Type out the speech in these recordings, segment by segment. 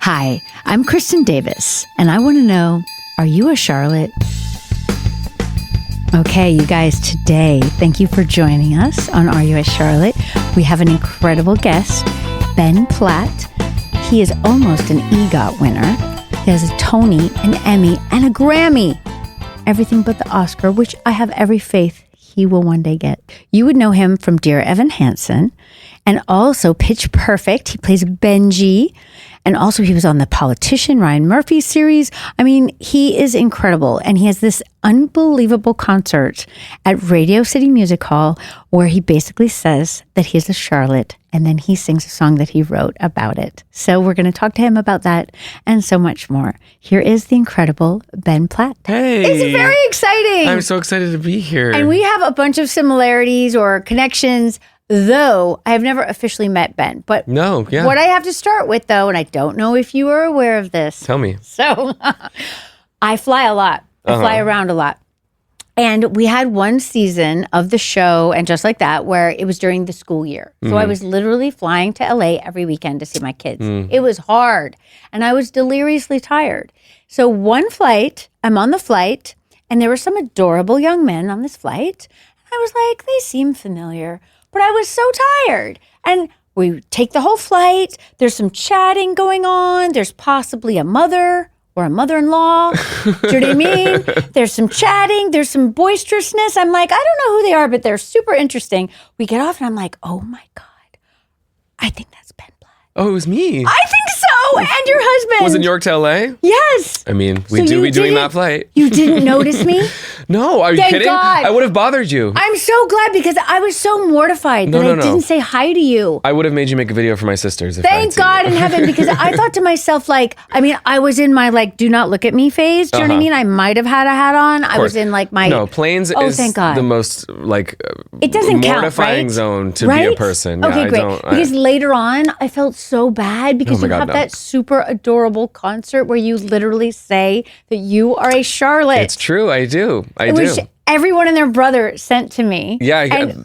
Hi, I'm Kristin Davis, and I want to know, are you a Charlotte? Okay, you guys, today, thank you for joining us on Are You a Charlotte? We have an incredible guest, Ben Platt. He is almost an EGOT winner. He has a Tony, an Emmy, and a Grammy. Everything but the Oscar, which I have every faith he will one day get. You would know him from Dear Evan Hansen, and also Pitch Perfect. He plays Benji. And also he was on The Politician, Ryan Murphy series. I mean, he is incredible. And he has this unbelievable concert at Radio City Music Hall where he basically says that he's a Charlotte. And then he sings a song that he wrote about it. So we're going to talk to him about that and so much more. Here is the incredible Ben Platt. Hey. It's very exciting. I'm so excited to be here. And we have a bunch of similarities or connections. Though I have never officially met Ben, but No, yeah. What I have to start with, though, and I don't know if you are aware of this. Tell me. So I fly a lot. I fly around a lot. And we had one season of the show and just like that where it was during the school year. So I was literally flying to LA every weekend to see my kids. It was hard and I was deliriously tired. So one flight, I'm on the flight and there were some adorable young men on this flight. I was like, they seem familiar. But I was so tired. And we take the whole flight. There's some chatting going on. There's possibly a mother or a mother-in-law. Do you know what I mean? There's some chatting. There's some boisterousness. I'm like, I don't know who they are, but they're super interesting. We get off and I'm like, oh my God, I think that's Ben Platt. Oh, it was me. I think so. And your husband. Was it New York to LA? Yes. I mean, we do be doing that flight. You didn't notice me? No, are you Thank kidding? God. I would have bothered you. I'm so glad because I was so mortified that I didn't say hi to you. I would have made you make a video for my sisters. If Thank God in heaven, because I thought to myself, like, I mean, I was in my, like, do not look at me phase. Do you know what I mean? I might have had a hat on. I was in, like, my... No, planes is thank God. the most, like, it doesn't mortifying count, right? zone to be a person. Okay, yeah, great. Because later on, I felt so bad because you have that super adorable concert where you literally say that you are a Charlotte. It's true. I do. I do. Everyone and their brother sent to me. Yeah,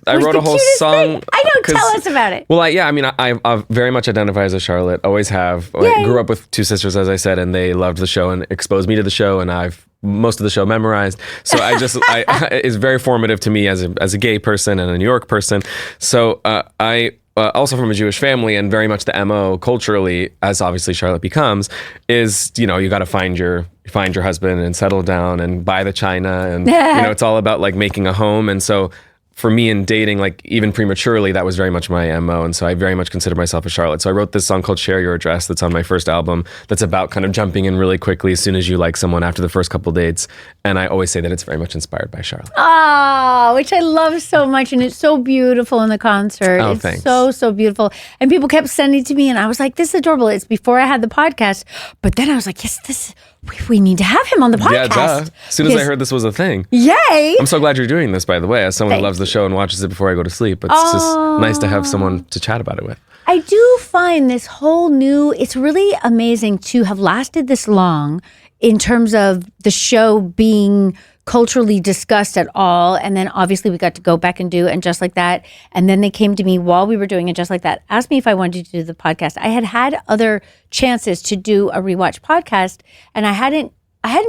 I wrote a whole song. I know, tell us about it. Well, I mean, I very much identify as a Charlotte, always have. Yay. I grew up with two sisters, as I said, and they loved the show and exposed me to the show, and I've most of the show memorized. So it's very formative to me as a gay person and a New York person. So I also from a Jewish family, and very much the MO culturally, as obviously Charlotte becomes, is, you know, you got to find your husband and settle down and buy the china, and you know, it's all about like making a home. And so for me in dating, like even prematurely, that was very much my MO. And so I very much consider myself a Charlotte. So I wrote this song called Share Your Address that's on my first album, that's about kind of jumping in really quickly as soon as you like someone after the first couple dates. And I always say that it's very much inspired by Charlotte. Oh, which I love so much. And it's so beautiful in the concert. Oh, it's thanks. so beautiful. And people kept sending it to me and I was like, this is adorable. It's before I had the podcast. But then I was like, yes, we need to have him on the podcast. Yeah, duh. As soon as I heard this was a thing. Yay. I'm so glad you're doing this, by the way, as someone who loves the show and watches it before I go to sleep. It's just nice to have someone to chat about it with. I do find this whole it's really amazing to have lasted this long in terms of the show being culturally discussed at all. And then obviously we got to go back and do And Just Like That. And then they came to me while we were doing And Just Like That, asked me if I wanted to do the podcast. I had other chances to do a rewatch podcast and I hadn't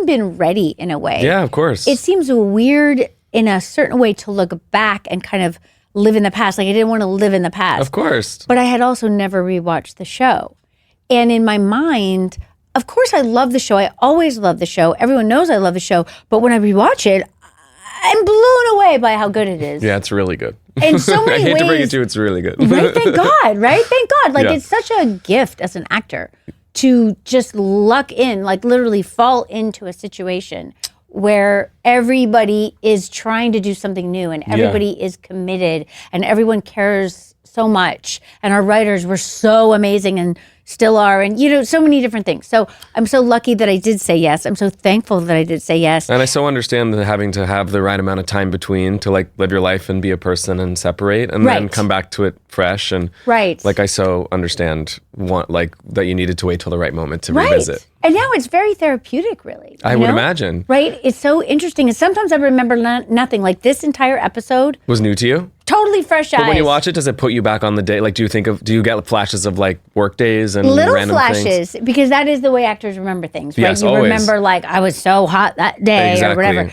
been ready in a way. Yeah, of course. It seems weird in a certain way to look back and kind of live in the past. Like I didn't want to live in the past. Of course. But I had also never rewatched the show. And in my mind, of course I love the show. I always love the show. Everyone knows I love the show. But when I rewatch it, I'm blown away by how good it is. Yeah, it's really good. In so many ways. I hate to break it to you, it's really good. Right? Thank God, right? Thank God. Like it's such a gift as an actor to just luck in, like literally fall into a situation where everybody is trying to do something new and everybody is committed and everyone cares so much. And our writers were so amazing and still are, and you know, so many different things. So I'm so lucky that I did say yes. I'm so thankful that I did say yes. And I so understand that having to have the right amount of time between to like live your life and be a person and separate and then come back to it fresh. And like I so understand like that you needed to wait till the right moment to revisit. And now it's very therapeutic, really. I would imagine. Right? It's so interesting. And sometimes I remember nothing. Like this entire episode was new to you. Totally fresh eyes. But when you watch it, does it put you back on the day? Like, do you get flashes of like work days and little random flashes? Things? Because that is the way actors remember things, right? Yes, you always. remember like I was so hot that day or whatever.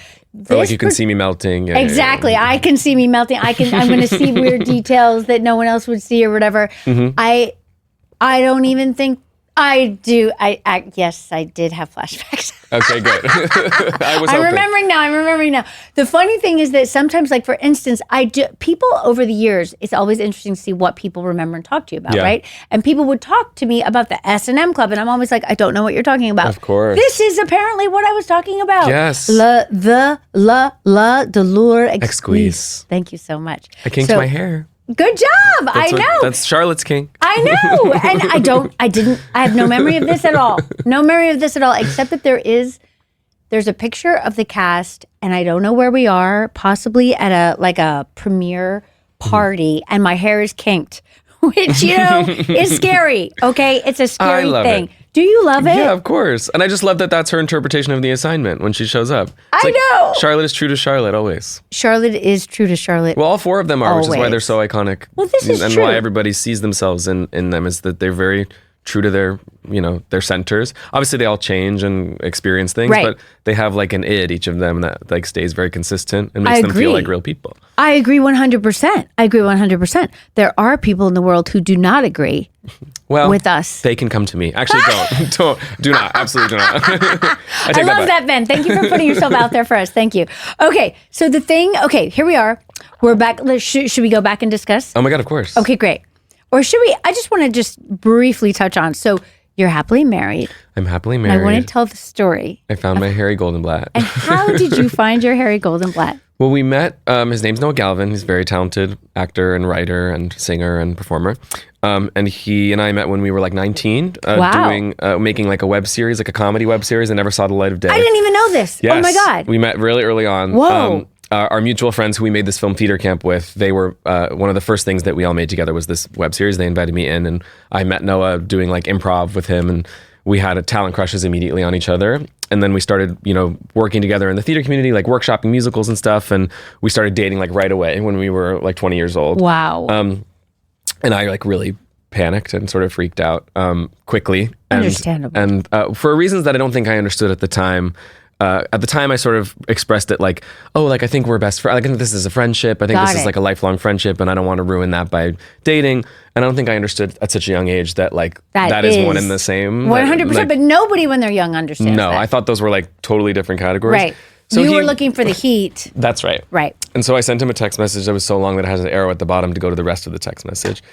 Or like you can see me melting. Yeah, exactly. I can see me melting. I'm going to see weird details that no one else would see or whatever. Mm-hmm. I don't even think I do. Yes, I did have flashbacks. Okay, good. I'm remembering now. The funny thing is that sometimes, like for instance, people over the years, it's always interesting to see what people remember and talk to you about, right? And people would talk to me about the S&M Club, and I'm always like, I don't know what you're talking about. Of course. This is apparently what I was talking about. Yes. Douleur, Exquise. Thank you so much. I kinked my hair. Good job. I know. That's Charlotte's kink. I know. And I have no memory of this at all. No memory of this at all, except that there's a picture of the cast, and I don't know where we are, possibly at a premiere party, and my hair is kinked, which, is scary. Okay. It's a scary thing. Do you love it? Yeah, of course. And I just love that that's her interpretation of the assignment when she shows up. I know. Charlotte is true to Charlotte always. Charlotte is true to Charlotte. Well, all four of them are, which is why they're so iconic. Well, this is and true. why everybody sees themselves in them is that they're very true to their centers. Obviously, they all change and experience things, but they have like an id, each of them, that like stays very consistent and makes them feel like real people. I agree 100%. There are people in the world who do not agree with us. They can come to me. Actually, do not. Absolutely do not. I love that, Ben. Thank you for putting yourself out there for us. Thank you. Okay, so here we are. We're back. Should we go back and discuss? Oh my God, of course. Okay, great. Or should we? I just want to just briefly touch on. So you're happily married. I'm happily married. I want to tell the story. I found my Harry Goldenblatt. And how did you find your Harry Goldenblatt? Well, we met. His name's Noah Galvin. He's a very talented actor and writer and singer and performer. And he and I met when we were like 19, making like a web series, like a comedy web series that never saw the light of day. I didn't even know this. Yes. Oh my God. We met really early on. Whoa. Our mutual friends who we made this film theater camp with, they were one of the first things that we all made together was this web series. They invited me in, and I met Noah doing like improv with him, and we had a talent crushes immediately on each other. And then we started, working together in the theater community, like workshopping musicals and stuff. And we started dating like right away when we were like 20 years old. Wow. And I like really panicked and sort of freaked out quickly. Understandable. And for reasons that I don't think I understood at the time. At the time, I sort of expressed it like, I think we're best friends. I think this is a friendship. I think this is like a lifelong friendship, and I don't want to ruin that by dating. And I don't think I understood at such a young age that like that is one and the same. 100%, but nobody when they're young understands that. I thought those were like totally different categories. Right. So you were looking for the heat. That's right. Right. And so I sent him a text message that was so long that it has an arrow at the bottom to go to the rest of the text message,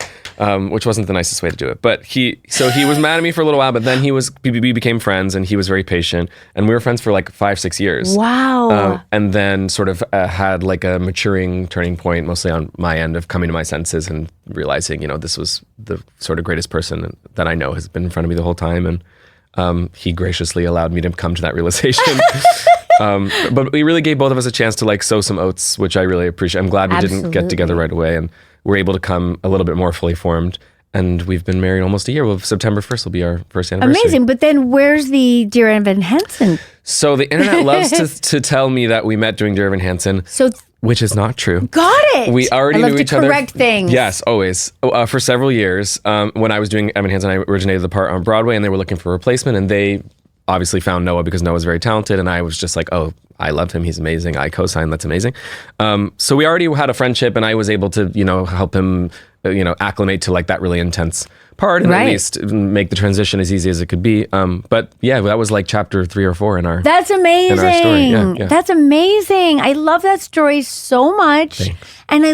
which wasn't the nicest way to do it. But he was mad at me for a little while, but then we became friends, and he was very patient, and we were friends for like 5-6 years. Wow. And then sort of had like a maturing turning point, mostly on my end, of coming to my senses and realizing, this was the sort of greatest person that I know has been in front of me the whole time. And he graciously allowed me to come to that realization. But we really gave both of us a chance to like sow some oats, which I really appreciate. I'm glad we didn't get together right away, and we're able to come a little bit more fully formed. And we've been married almost a year. Well, September 1st will be our first anniversary. Amazing. But then where's the Dear Evan Hansen? So the internet loves to tell me that we met doing Dear Evan Hansen. Which is not true. Got it. We already knew each other. Correct things. Yes, always. For several years, when I was doing Evan Hansen, I originated the part on Broadway, and they were looking for a replacement, and they obviously found Noah because Noah's very talented, and I was just like, oh, I loved him. He's amazing. I co-signed. That's amazing. So we already had a friendship, and I was able to, help him, acclimate to like that really intense part, and at least make the transition as easy as it could be. But yeah, that was like chapter 3 or 4 in our. That's amazing. In our story. Yeah. That's amazing. I love that story so much, Thanks. and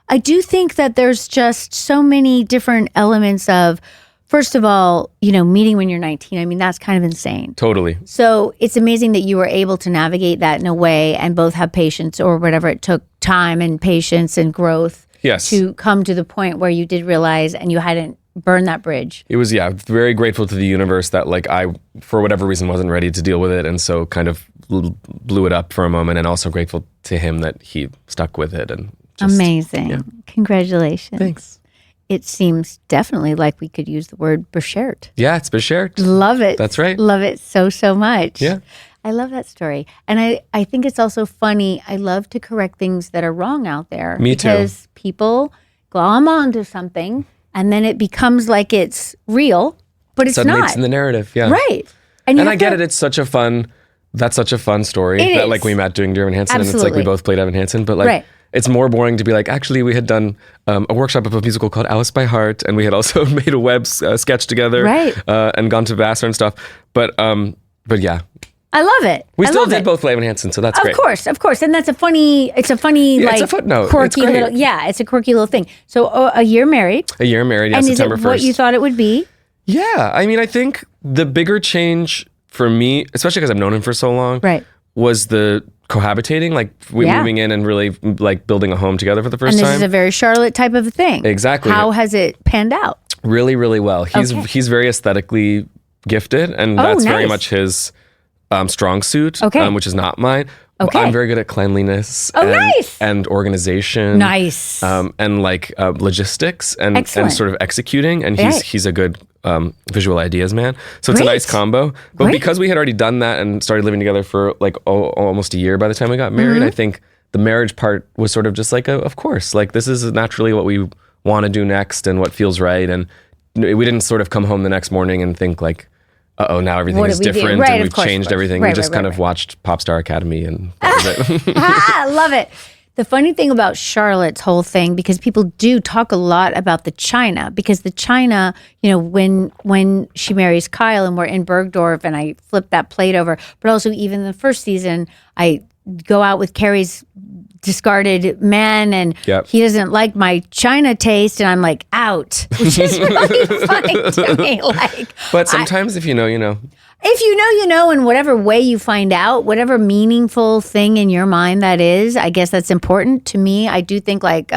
I do think that there's just so many different elements of. First of all, meeting when you're 19, I mean, that's kind of insane. Totally. So it's amazing that you were able to navigate that in a way and both have patience, or whatever it took, time and patience and growth to come to the point where you did realize and you hadn't burned that bridge. It was, very grateful to the universe that like I, for whatever reason, wasn't ready to deal with it. And so kind of blew it up for a moment, and also grateful to him that he stuck with it. And amazing. Yeah. Congratulations. Thanks. it seems definitely like we could use the word beschert. Yeah, it's beschert. Love it. That's right. Love it so much. Yeah. I love that story. And I think it's also funny. I love to correct things that are wrong out there. Me too. Because people glom onto something and then it becomes like it's real, but it's Suddenly not. it's in the narrative. Yeah. Right. And I get it. It's such a fun story that like we met doing Dear Evan Hansen. Absolutely. And it's like we both played Evan Hansen, but like Right. it's more boring to be like, actually we had done a workshop of a musical called Alice by Heart. And we had also made a web sketch together Right. And gone to Vassar and stuff. But yeah. I love it. We I still love did it. both play Evan Hansen, so that's great. Of course. And that's a funny Yeah, like it's a footnote. It's quirky great. little, it's a quirky little thing. So a year married. A year married, yeah, And September is 1st. it what you thought it would be? Yeah, I mean, I think the bigger change for me, especially because I've known him for so long, Right. was the cohabitating, like moving in and really like building a home together for the first And this time. is a very Charlotte type of a thing. Exactly. How has it panned out? Really, really well. He's very aesthetically gifted, and that's very nice. much his strong suit, Okay. which is not mine. Okay. I'm very good at cleanliness nice. and organization. Nice. And like logistics and Excellent. sort of executing. And Right. he's a good visual ideas man. So it's a Great. nice combo. But Great. because we had already done that and started living together for like almost a year by the time we got married, Mm-hmm. I think the marriage part was sort of just like, of course, like this is naturally what we want to do next and what feels right. And we didn't sort of come home the next morning and think like, now everything What is do we do? different Right, and of we've course, changed of course. everything. Right, We just right, kind right, of watched Pop Star Academy and that was it. I love it. The funny thing about Charlotte's whole thing, because people do talk a lot about the china, because the china, when she marries Kyle and we're in Bergdorf and I flip that plate over, but also even the first season, I go out with Carrie's discarded man and Yep. he doesn't like my china taste and I'm like out, which is really funny to me. Like, But sometimes if you know, you know. if you know, you know, in whatever way you find out, whatever meaningful thing in your mind that is, I guess that's important to me. I do think like,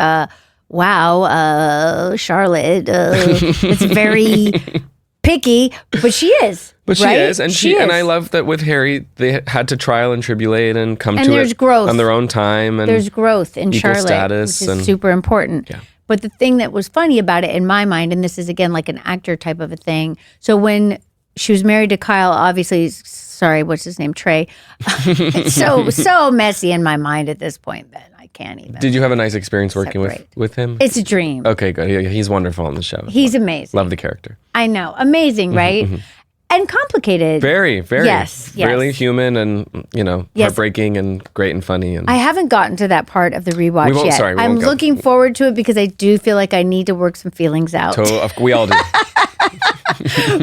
wow, Charlotte, it's very picky, but she is. But right? she is, and she and I love that with Harry, they had to trial and tribulate and come And to there's it growth. on their own time. And There's growth in equal Charlotte, status which is and- super important. Yeah. But the thing that was funny about it in my mind, and this is again like an actor type of a thing. So when she was married to Kyle, obviously, sorry, what's his name? Trey. It's so messy in my mind at this point that I can't even. Did you have a nice experience working Separate. with him? It's a dream. Okay, good. He's wonderful on the show. He's amazing. Love the character. I know. Amazing, right? And complicated. Very, very. Yes. Really human and, Yes. heartbreaking and great and funny. And I haven't gotten to that part of the rewatch We won't- yet. sorry, we I'm won't go. looking forward to it because I do feel like I need to work some feelings out. we all do.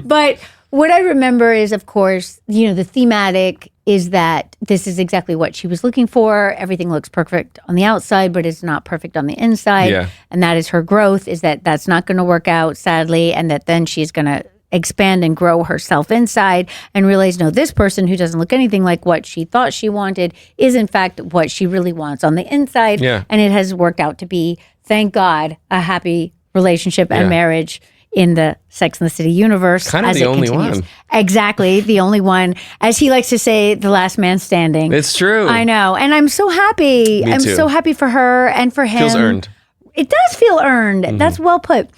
But what I remember is, of course, the thematic is that this is exactly what she was looking for. Everything looks perfect on the outside, but it's not perfect on the inside. Yeah. And that is her growth, is that that's not going to work out, sadly, and that then she's going to expand and grow herself inside and realize, no, this person who doesn't look anything like what she thought she wanted is, in fact, what she really wants on the inside. Yeah. And it has worked out to be, thank God, a happy relationship and Yeah. marriage in the Sex and the City universe. Kind of as the it only continues. one. Exactly, the only one. As he likes to say, the last man standing. It's true. I know. And I'm so happy. Me I'm too. so happy for her and for him. Feels earned. It does feel earned. That's well put.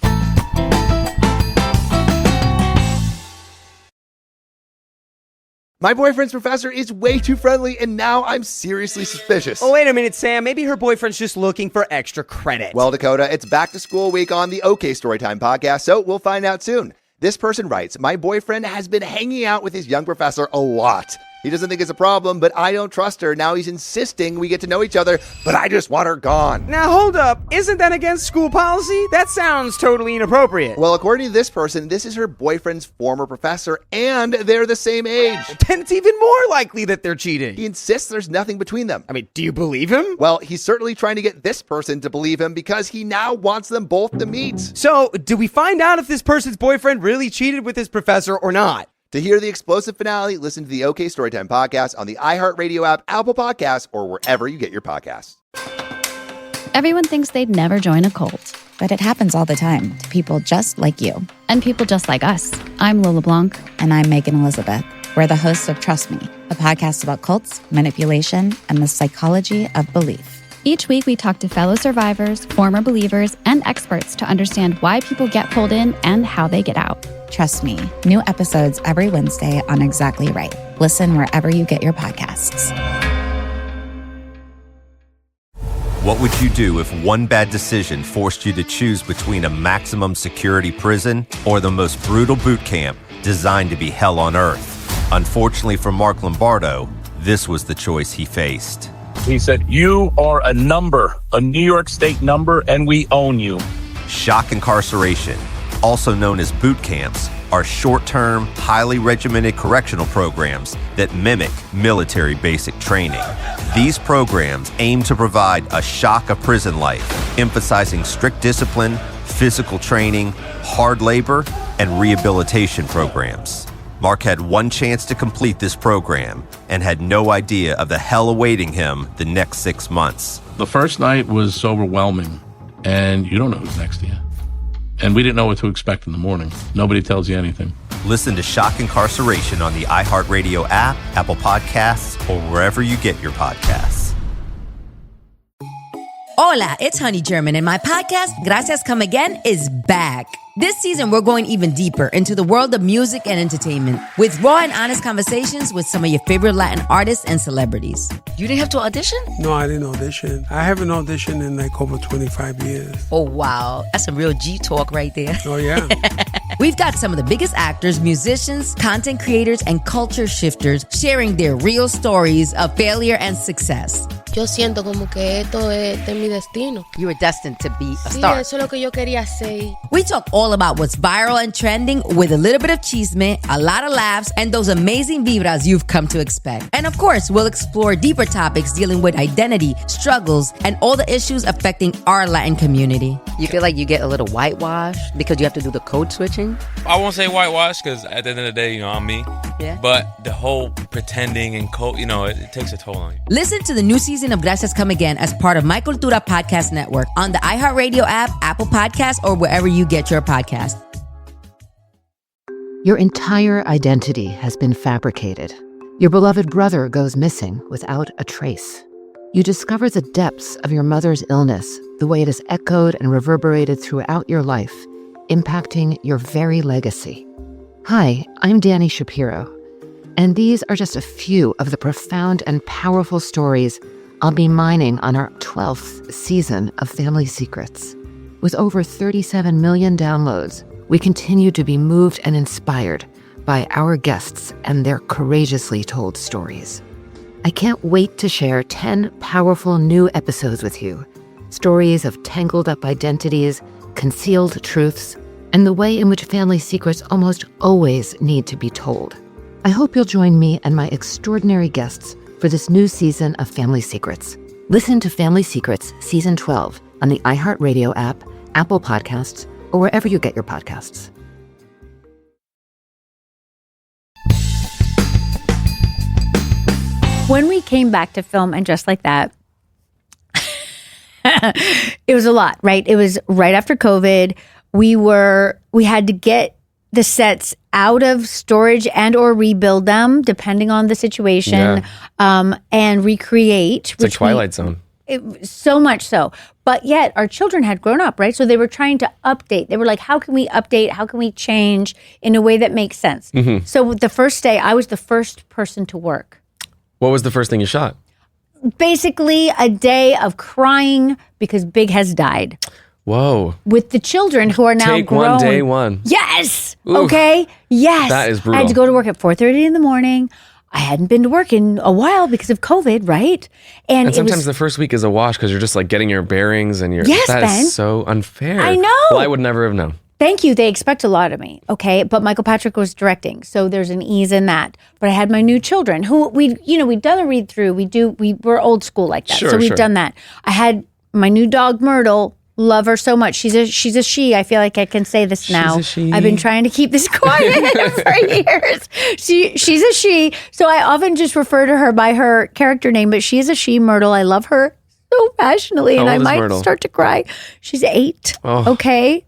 My boyfriend's professor is way too friendly, and now I'm seriously suspicious. Oh, wait a minute, Sam. Maybe her boyfriend's just looking for extra credit. Well, Dakota, it's back to school week on the OK Storytime podcast, so we'll find out soon. This person writes, my boyfriend has been hanging out with his young professor a lot. He doesn't think it's a problem, but I don't trust her. Now he's insisting we get to know each other, but I just want her gone. Now, hold up. Isn't that against school policy? That sounds totally inappropriate. Well, according to this person, this is her boyfriend's former professor, and they're the same age. Then it's even more likely that they're cheating. He insists there's nothing between them. I mean, do you believe him? Well, he's certainly trying to get this person to believe him because he now wants them both to meet. So, do we find out if this person's boyfriend really cheated with his professor or not? To hear the explosive finale, listen to the OK Storytime podcast on the iHeartRadio app, Apple Podcasts, or wherever you get your podcasts. Everyone thinks they'd never join a cult, but it happens all the time to people just like you. And people just like us. I'm Lola Blanc. And I'm Megan Elizabeth. We're the hosts of Trust Me, a podcast about cults, manipulation, and the psychology of belief. Each week, we talk to fellow survivors, former believers, and experts to understand why people get pulled in and how they get out. Trust me, new episodes every Wednesday on Exactly Right. Listen wherever you get your podcasts. What would you do if one bad decision forced you to choose between a maximum security prison or the most brutal boot camp designed to be hell on earth? Unfortunately for Mark Lombardo, this was the choice he faced. He said, "You are a number, a New York State number, and we own you." Shock incarceration, also known as boot camps, are short-term, highly regimented correctional programs that mimic military basic training. These programs aim to provide a shock of prison life, emphasizing strict discipline, physical training, hard labor, and rehabilitation programs. Mark had one chance to complete this program and had no idea of the hell awaiting him the next 6 months. The first night was overwhelming, and you don't know who's next to you. And we didn't know what to expect in the morning. Nobody tells you anything. Listen to Shock Incarceration on the iHeartRadio app, Apple Podcasts, or wherever you get your podcasts. Hola, it's Honey German, and my podcast, Gracias Come Again, is back. This season, we're going even deeper into the world of music and entertainment with raw and honest conversations with some of your favorite Latin artists and celebrities. You didn't have to audition? No, I didn't audition. I haven't auditioned in like over 25 years. Oh, wow. That's some real G talk right there. Oh, yeah. We've got some of the biggest actors, musicians, content creators, and culture shifters sharing their real stories of failure and success. Yo siento como que esto es mi destino. You were destined to be a star. Sí, eso es lo que yo quería hacer. We talk all about what's viral and trending with a little bit of chisme, a lot of laughs, and those amazing vibras you've come to expect. And of course, we'll explore deeper topics dealing with identity, struggles, and all the issues affecting our Latin community. You feel like you get a little whitewashed because you have to do the code switching? I won't say whitewash because at the end of the day, I'm me. Yeah. But the whole pretending and code, it takes a toll on you. Listen to the new season of Gracias Come Again as part of My Cultura Podcast Network on the iHeartRadio app, Apple Podcasts, or wherever you get your podcast. Your entire identity has been fabricated. Your beloved brother goes missing without a trace. You discover the depths of your mother's illness, the way it has echoed and reverberated throughout your life, impacting your very legacy. Hi, I'm Danny Shapiro, and these are just a few of the profound and powerful stories I'll be mining on our 12th season of Family Secrets. With over 37 million downloads, we continue to be moved and inspired by our guests and their courageously told stories. I can't wait to share 10 powerful new episodes with you. Stories of tangled up identities, concealed truths, and the way in which family secrets almost always need to be told. I hope you'll join me and my extraordinary guests for this new season of Family Secrets. Listen to Family Secrets Season 12 on the iHeartRadio app, Apple Podcasts, or wherever you get your podcasts. When we came back to film And Just Like That, it was a lot, right? It was right after COVID. We had to get the sets out of storage and or rebuild them depending on the situation, and recreate. It's like Twilight Zone. So much so. But yet our children had grown up, right? So they were trying to update. They were like, how can we update? How can we change in a way that makes sense? Mm-hmm. So the first day, I was the first person to work. What was the first thing you shot? Basically a day of crying because Big has died. Whoa. With the children who are now Take grown. one, day one. Yes. Oof. Okay. Yes. That is brutal. I had to go to work at 4:30 in the morning. I hadn't been to work in a while because of COVID, right? And sometimes the first week is a wash because you're just like getting your bearings and that Ben. is so unfair. I know. Well, I would never have known. Thank you. They expect a lot of me. Okay. But Michael Patrick was directing. So there's an ease in that. But I had my new children who we'd done a read through. We're old school like that. Sure, so we've done that. I had my new dog, Myrtle. Love her so much. She's a she. I feel like I can say this now. She's a she. I've been trying to keep this quiet for years. She's a she. So I often just refer to her by her character name, but she is a she, Myrtle. I love her so passionately, and I might start to cry. She's 8. Oh. Okay.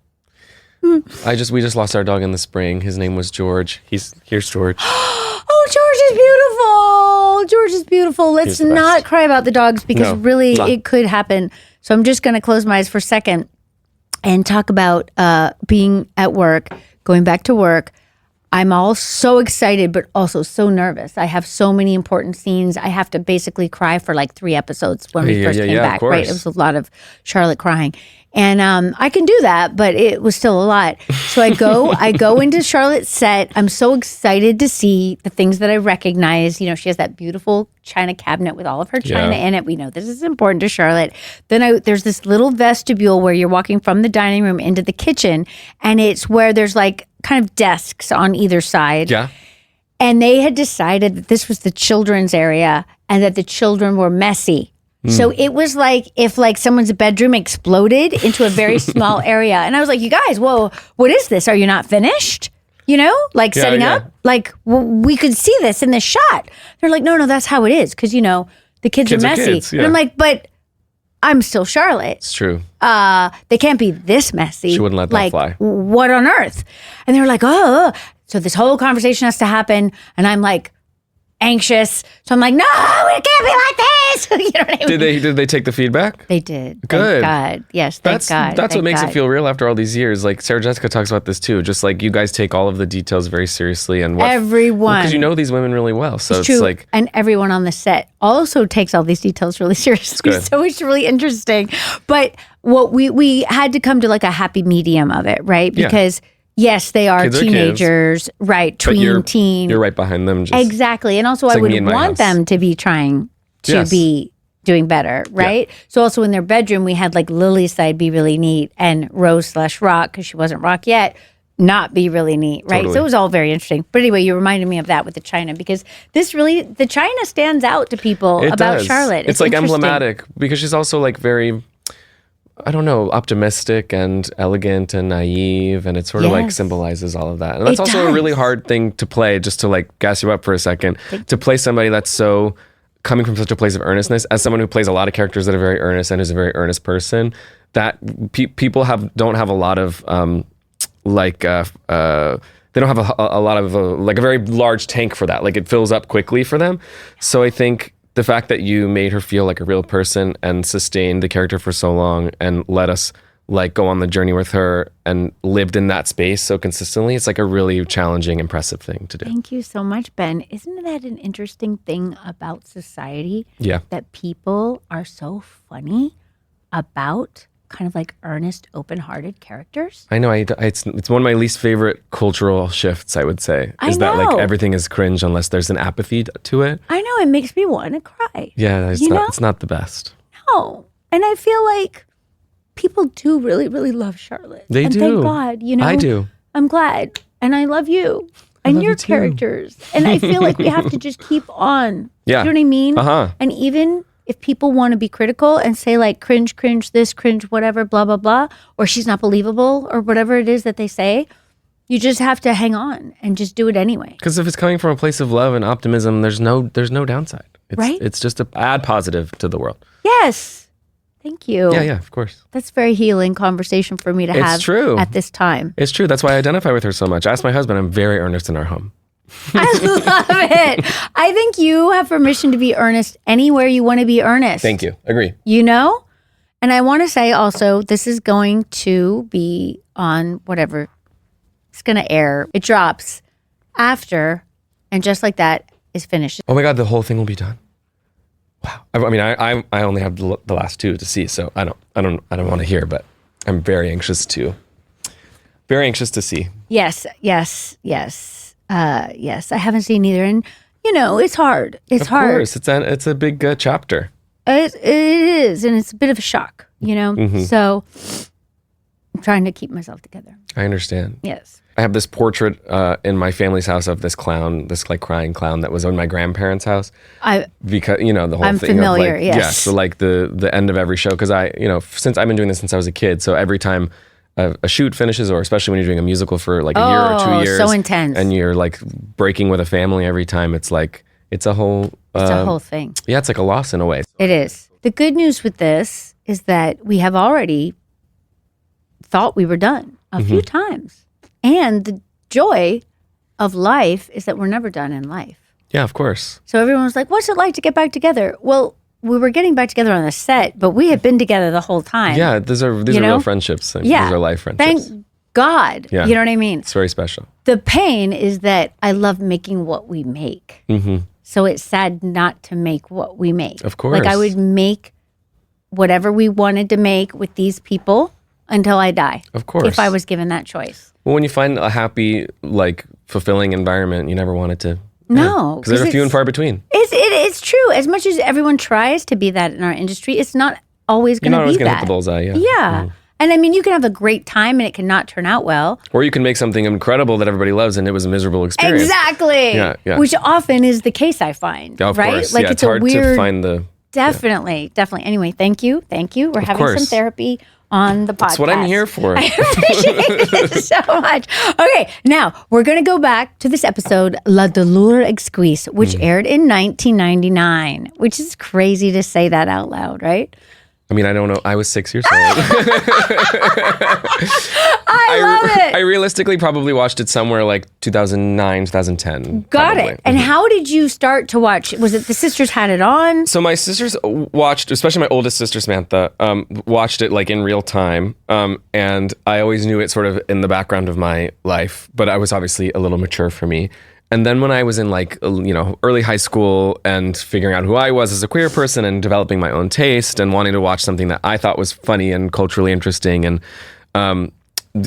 We just lost our dog in the spring. His name was George. Here's George. Oh, George is beautiful. Let's not cry about the dogs because really it could happen. So I'm just going to close my eyes for a second and talk about being at work, going back to work. I'm all so excited, but also so nervous. I have so many important scenes. I have to basically cry for like 3 episodes when we first came back, right? It was a lot of Charlotte crying. And I can do that, but it was still a lot. So I go into Charlotte's set. I'm so excited to see the things that I recognize. You know, she has that beautiful china cabinet with all of her china in it. We know this is important to Charlotte. Then there's this little vestibule where you're walking from the dining room into the kitchen, and it's where there's like kind of desks on either side. Yeah. And they had decided that this was the children's area and that the children were messy. So it was like if like someone's bedroom exploded into a very small area. And I was like, you guys, whoa, what is this? Are you not finished? You know, like setting up? Like we could see this in this shot. They're like, no, that's how it is. Because, you know, the kids are messy. Kids, yeah. And I'm like, but I'm still Charlotte. It's true. They can't be this messy. She wouldn't let that fly. What on earth? And they were like, oh. So this whole conversation has to happen. And I'm like, anxious. So I'm like, no, it can't be like this. You know what I mean? Did they take the feedback? They did. Good. Thank God. Yes, thank God. That's thank what makes God. it feel real after all these years. Like Sarah Jessica talks about this too. Just like you guys take all of the details very seriously and everyone. Because you know these women really well. So it's true. like, and everyone on the set also takes all these details really seriously. So it's really interesting. But what we had to come to like a happy medium of it, right? Because yes, they are kids teenagers, right? Teen. You're right behind them. Exactly. And also I would want them to be trying to be doing better, right? So also in their bedroom, we had like Lily's side be really neat and Rose/Rock, because she wasn't Rock yet, not be really neat, right? Totally. So it was all very interesting. But anyway, you reminded me of that with the china, because the china stands out to people about Charlotte. It's like emblematic because she's also like very, I don't know, optimistic and elegant and naive, and it sort of like symbolizes all of that. And that's also a really hard thing to play, just to like gas you up for a second, to play somebody that's so coming from such a place of earnestness, as someone who plays a lot of characters that are very earnest and is a very earnest person, that people don't have a lot of they don't have a lot of like a very large tank for that. Like it fills up quickly for them. So I think the fact that you made her feel like a real person and sustained the character for so long and let us like go on the journey with her and lived in that space so consistently, it's like a really challenging, impressive thing to do. Thank you so much, Ben. Isn't that an interesting thing about society? Yeah. That people are so funny about kind of like earnest, open-hearted characters. I know. It's one of my least favorite cultural shifts, I would say. Is that like everything is cringe unless there's an apathy to it. I know. It makes me want to cry. Yeah, it's not the best. No. And I feel like people do really, really love Charlotte. They do. Thank God, you know. I do. I'm glad. And I love you. And your characters. And I feel like we have to just keep on. Yeah. You know what I mean? Uh-huh. And even if people want to be critical and say like cringe this, cringe whatever, blah, blah, blah, or she's not believable or whatever it is that they say, you just have to hang on and just do it anyway. Because if it's coming from a place of love and optimism, there's no downside. Right? It's just a add positive to the world. Yes. Thank you. Yeah, of course. That's very healing conversation for me to have at this time. It's true. That's why I identify with her so much. I asked my husband, I'm very earnest in our home. I love it. I think you have permission to be earnest anywhere you want to be earnest. Thank you. Agree. You know? And I want to say also, this is going to be on whatever it's going to air. It drops after, and just like that is finished. Oh my God, the whole thing will be done. Wow. I mean, I only have the last 2 to see, so I don't want to hear, but I'm very anxious to see. Yes. Yes, I haven't seen either, and you know it's hard. It's hard. Of course, it's a big chapter. It is, and it's a bit of a shock, you know. Mm-hmm. So I'm trying to keep myself together. I understand. Yes. I have this portrait in my family's house of this clown, this like crying clown that was in my grandparents' house. Because you know the whole I'm thing. familiar. Of like, yes. Yeah. So like the end of every show, because since I've been doing this since I was a kid, so every time a shoot finishes, or especially when you're doing a musical for like a year or 2 years, so intense, and you're like breaking with a family every time, it's like it's a whole thing. Yeah, it's like a loss in a way. It is. The good news with this is that we have already thought we were done. a few times. And the joy of life is that we're never done in life. Yeah, of course. So everyone was like, what's it like to get back together? Well, we were getting back together on the set, but we had been together the whole time. Yeah, these are real friendships. These are life friendships. Thank God. Yeah. You know what I mean? It's very special. The pain is that I love making what we make. Mm-hmm. So it's sad not to make what we make. Of course. Like I would make whatever we wanted to make with these people until I die. Of course. If I was given that choice. Well, when you find a happy, like, fulfilling environment, you never want it to. No. Because there's a few and far between. It's true. As much as everyone tries to be that in our industry, it's not always going to be that. You're not always going to hit the bullseye, yeah. Yeah. Mm-hmm. And I mean, you can have a great time and it cannot turn out well. Or you can make something incredible that everybody loves and it was a miserable experience. Exactly. Yeah. Which often is the case, I find. Of right? course. Like yeah, it's hard a weird, to find the... Definitely. Anyway, thank you. We're having some therapy on the podcast. That's what I'm here for. I appreciate it so much. Okay, now we're going to go back to this episode, Douleur, Exquise, which aired in 1999, which is crazy to say that out loud, right? I mean, I don't know. I was 6 years old. I love it. I realistically probably watched it somewhere like 2009, 2010. Got probably. it. And how did you start to watch? Was it the sisters had it on? So my sisters watched, especially my oldest sister, Samantha, watched it like in real time. And I always knew it sort of in the background of my life, but I was obviously a little mature for me. And then when I was in like, early high school and figuring out who I was as a queer person and developing my own taste and wanting to watch something that I thought was funny and culturally interesting, and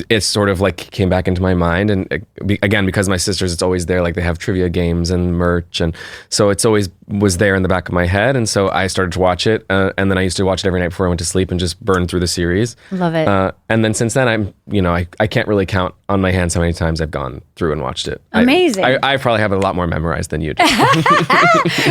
it sort of like came back into my mind. And again, because my sisters, it's always there, like they have trivia games and merch. And so it's always was there in the back of my head. And so I started to watch it. And then I used to watch it every night before I went to sleep and just burn through the series. Love it. And then since then, I can't really count on my hands how many times I've gone through and watched it. Amazing. I probably have it a lot more memorized than you do.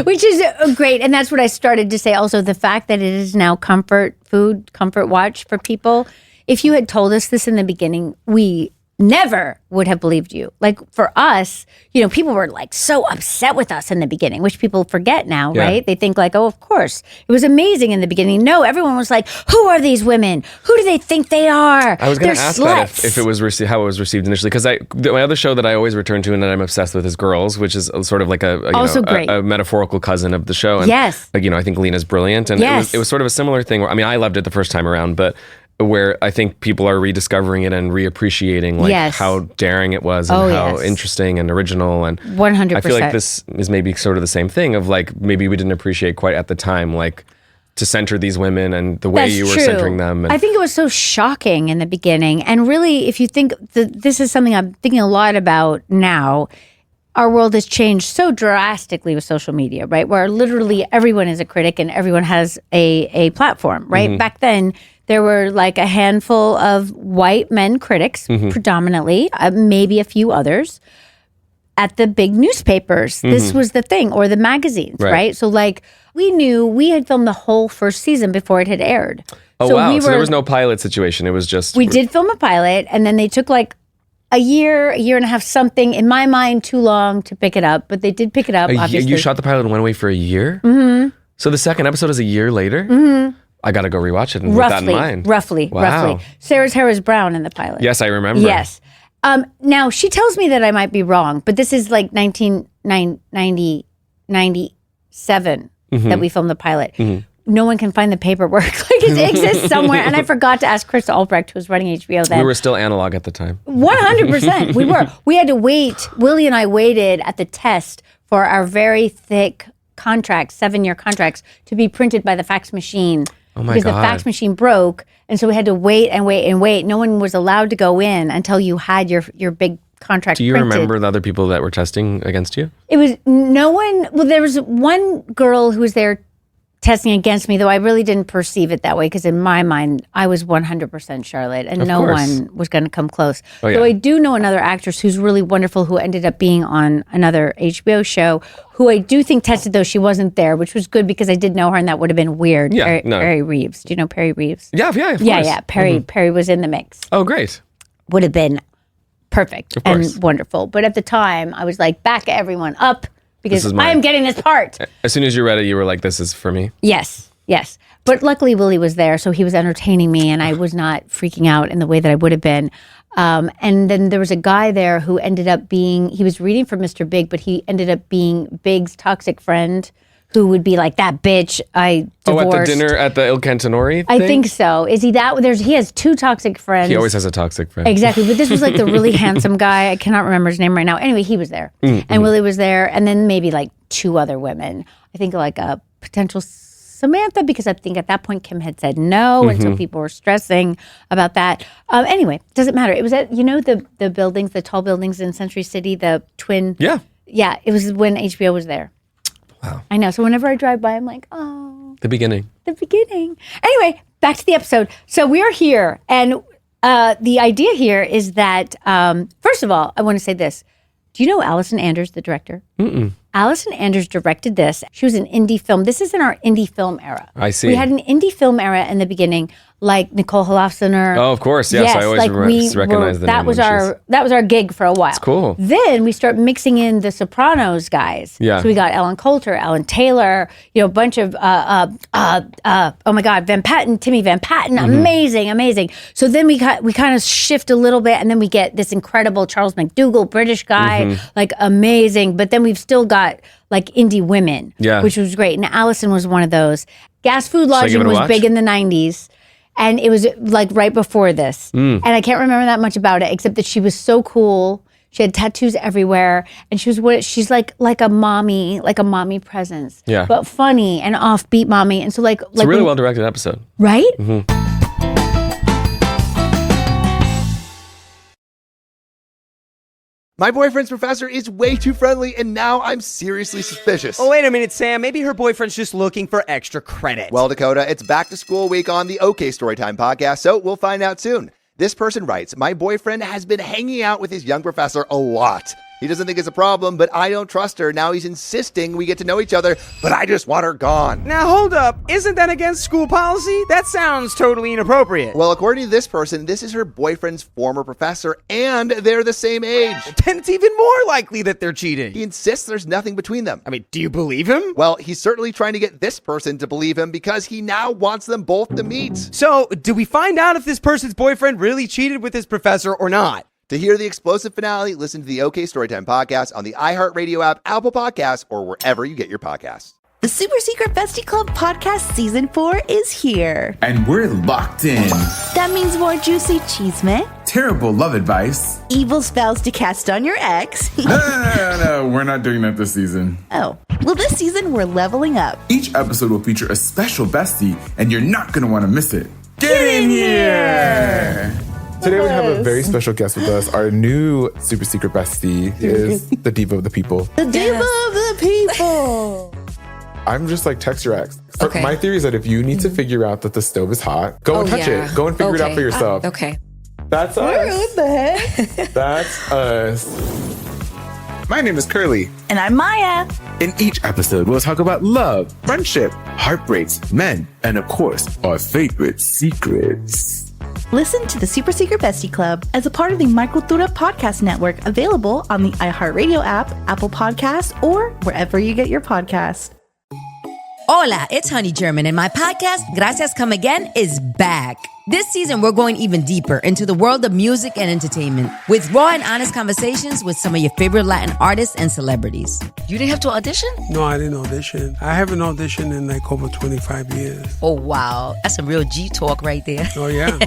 Which is great. And that's what I started to say. Also, the fact that it is now comfort food, comfort watch for people. If you had told us this in the beginning, we never would have believed you. Like for us, people were like so upset with us in the beginning, which people forget now, right? They think like, oh, of course. It was amazing in the beginning. No, everyone was like, who are these women? Who do they think they are? I was going to ask that if it was how it was received initially, because my other show that I always return to and that I'm obsessed with is Girls, which is sort of like a metaphorical cousin of the show. And yes. I think Lena's brilliant. And it was sort of a similar thing where, I loved it the first time around, but where I think people are rediscovering it and reappreciating how daring it was and how interesting and original. And 100%. I feel like this is maybe sort of the same thing of like, maybe we didn't appreciate quite at the time, like to center these women and the way you were centering them. And I think it was so shocking in the beginning. And really, if you think this is something I'm thinking a lot about now, our world has changed so drastically with social media, right? Where literally everyone is a critic and everyone has a platform, right? Mm-hmm. Back then, there were like a handful of white men critics, predominantly, maybe a few others, at the big newspapers. This was the thing, or the magazines, right? So like we knew we had filmed the whole first season before it had aired. Oh, so wow. So there was no pilot situation. It was just... We did film a pilot, and then they took like a year and a half, something, in my mind, too long to pick it up. But they did pick it up, obviously. You shot the pilot and went away for a year? Mm-hmm. So the second episode is a year later? Mm-hmm. I got to go rewatch it with that in mind. Roughly. Sarah's hair was brown in the pilot. Yes, I remember. Yes. Now, she tells me that I might be wrong, but this is like 1997 that we filmed the pilot. Mm-hmm. No one can find the paperwork. Like it exists somewhere. And I forgot to ask Chris Albrecht, who was running HBO then. We were still analog at the time. 100%. We were. We had to wait. Willie and I waited at the test for our very thick contracts, 7-year contracts, to be printed by the fax machine. Oh my because God. The fax machine broke, and so we had to wait and wait and wait. No one was allowed to go in until you had your big contract Do you printed. remember the other people that were testing against you? It was no one. Well, there was one girl who was there testing against me, though I really didn't perceive it that way because in my mind, I was 100% Charlotte, and no one was going to come close. Oh, yeah. Though I do know another actress who's really wonderful who ended up being on another HBO show, who I do think tested, though she wasn't there, which was good because I did know her, and that would have been weird. Yeah, Perry Reeves. Do you know Perry Reeves? Yeah, of course. Yeah. Perry was in the mix. Oh, great. Would have been perfect and wonderful. But at the time, I was like, back everyone up. Because I'm getting this part. As soon as you read it, you were like, this is for me. Yes. But luckily, Willie was there, so he was entertaining me, and I was not freaking out in the way that I would have been. And then there was a guy there who ended up he was reading for Mr. Big, but he ended up being Big's toxic friend who would be like, that bitch I divorced. At the dinner at the Il Cantonori thing? I think so. Is he that? He has two toxic friends. He always has a toxic friend. Exactly. But this was like the really handsome guy. I cannot remember his name right now. Anyway, he was there. And Willie was there. And then maybe like two other women. I think like a potential Samantha, because I think at that point Kim had said no. And so people were stressing about that. Anyway, doesn't matter. It was at, the buildings, the tall buildings in Century City, the twin. Yeah. Yeah. It was when HBO was there. Wow. I know. So whenever I drive by, I'm like, oh. The beginning. Anyway, back to the episode. So we are here. And the idea here is that, first of all, I want to say this. Do you know Allison Anders, the director? Allison Anders directed this. She was an indie film. This is in our indie film era. I see. We had an indie film era in the beginning, like Nicole Holofcener. Oh, of course. Yes, I always recognize the name. That was our gig for a while. It's cool. Then we start mixing in the Sopranos guys. Yeah. So we got Ellen Coulter, Alan Taylor, a bunch of, oh my God, Timmy Van Patten. Amazing. So then we kind of shift a little bit, and then we get this incredible Charles McDougall, British guy, like amazing. But then we've still got like indie women, which was great. And Allison was one of those. Gas Food Lodging was big in the 90s. And it was like right before this. And I can't remember that much about it, except that she was so cool. She had tattoos everywhere. And she's like a mommy presence. Yeah. But funny and offbeat mommy. And so it's a really well-directed episode. Right? My boyfriend's professor is way too friendly, and now I'm seriously suspicious. Oh, wait a minute, Sam. Maybe her boyfriend's just looking for extra credit. Well, Dakota, it's back to school week on the OK Storytime podcast, so we'll find out soon. This person writes, my boyfriend has been hanging out with his young professor a lot. He doesn't think it's a problem, but I don't trust her. Now he's insisting we get to know each other, but I just want her gone. Now, hold up. Isn't that against school policy? That sounds totally inappropriate. Well, according to this person, this is her boyfriend's former professor, and they're the same age. Then it's even more likely that they're cheating. He insists there's nothing between them. I mean, do you believe him? Well, he's certainly trying to get this person to believe him because he now wants them both to meet. So, do we find out if this person's boyfriend really cheated with his professor or not? To hear the explosive finale, listen to the OK Storytime podcast on the iHeartRadio app, Apple Podcasts, or wherever you get your podcasts. The Super Secret Bestie Club podcast season 4 is here. And we're locked in. That means more juicy cheesemate, terrible love advice, evil spells to cast on your ex. No, we're not doing that this season. Oh, well, this season we're leveling up. Each episode will feature a special bestie, and you're not going to want to miss it. Get in here! Today we have a very special guest with us. Our new super secret bestie is the diva of the people. The diva of the people. I'm just like, text your ex. Okay. My theory is that if you need to figure out that the stove is hot, go and touch it. Go and figure it out for yourself. Okay. That's us. What the heck? That's us. My name is Curly. And I'm Maya. In each episode, we'll talk about love, friendship, heartbreaks, men, and of course, our favorite secrets. Listen to the Super Secret Bestie Club as a part of the My Cultura podcast network, available on the iHeartRadio app, Apple Podcasts, or wherever you get your podcasts. Hola, it's Honey German, and my podcast, Gracias Come Again, is back. This season, we're going even deeper into the world of music and entertainment with raw and honest conversations with some of your favorite Latin artists and celebrities. You didn't have to audition? No, I didn't audition. I haven't auditioned in like over 25 years. Oh, wow. That's some real G talk right there. Oh, yeah.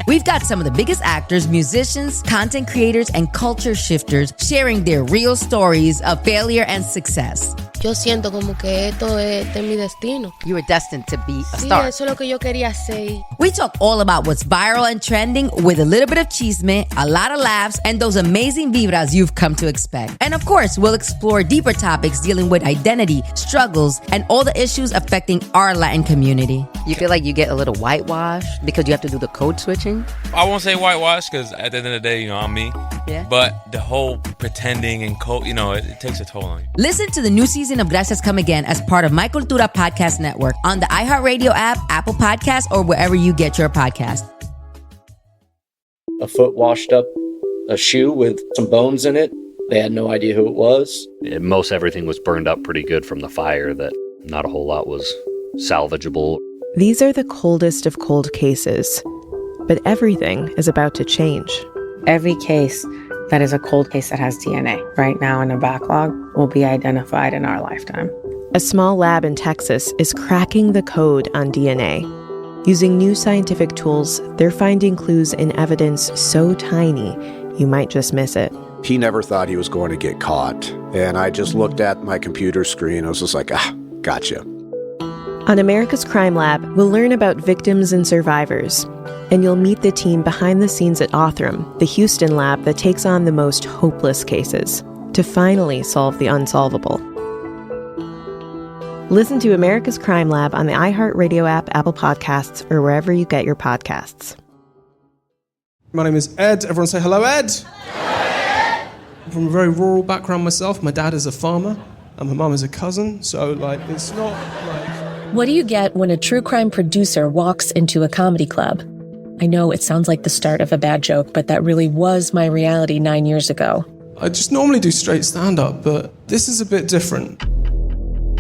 We've got some of the biggest actors, musicians, content creators, and culture shifters sharing their real stories of failure and success. Yo siento como que esto es mi destino. You were destined to be a Sí, star. eso es lo que yo quería hacer. We talk all about what's viral and trending with a little bit of chisme, a lot of laughs, and those amazing vibras you've come to expect. And of course, we'll explore deeper topics dealing with identity, struggles, and all the issues affecting our Latin community. You feel like you get a little whitewashed because you have to do the code switching? I won't say whitewash because at the end of the day, I'm me. Yeah. But the whole pretending and it takes a toll on you. Listen to the new season of Gracias Come Again as part of My Cultura Podcast Network on the iHeartRadio app, Apple Podcasts, or wherever you get your podcast. A foot washed up a shoe with some bones in it. They had no idea who it was. Most everything was burned up pretty good from the fire, that not a whole lot was salvageable. These are the coldest of cold cases, but everything is about to change. Every case that is a cold case that has DNA right now in a backlog will be identified in our lifetime. A small lab in Texas is cracking the code on DNA. Using new scientific tools, they're finding clues in evidence so tiny, you might just miss it. He never thought he was going to get caught. And I just looked at my computer screen. I was just like, gotcha. On America's Crime Lab, we'll learn about victims and survivors. And you'll meet the team behind the scenes at Othram, the Houston lab that takes on the most hopeless cases, to finally solve the unsolvable. Listen to America's Crime Lab on the iHeartRadio app, Apple Podcasts, or wherever you get your podcasts. My name is Ed. Everyone say hello, Ed. I'm from a very rural background myself. My dad is a farmer, and my mum is a cousin, so, it's not, What do you get when a true crime producer walks into a comedy club? I know it sounds like the start of a bad joke, but that really was my reality 9 years ago. I just normally do straight stand-up, but this is a bit different.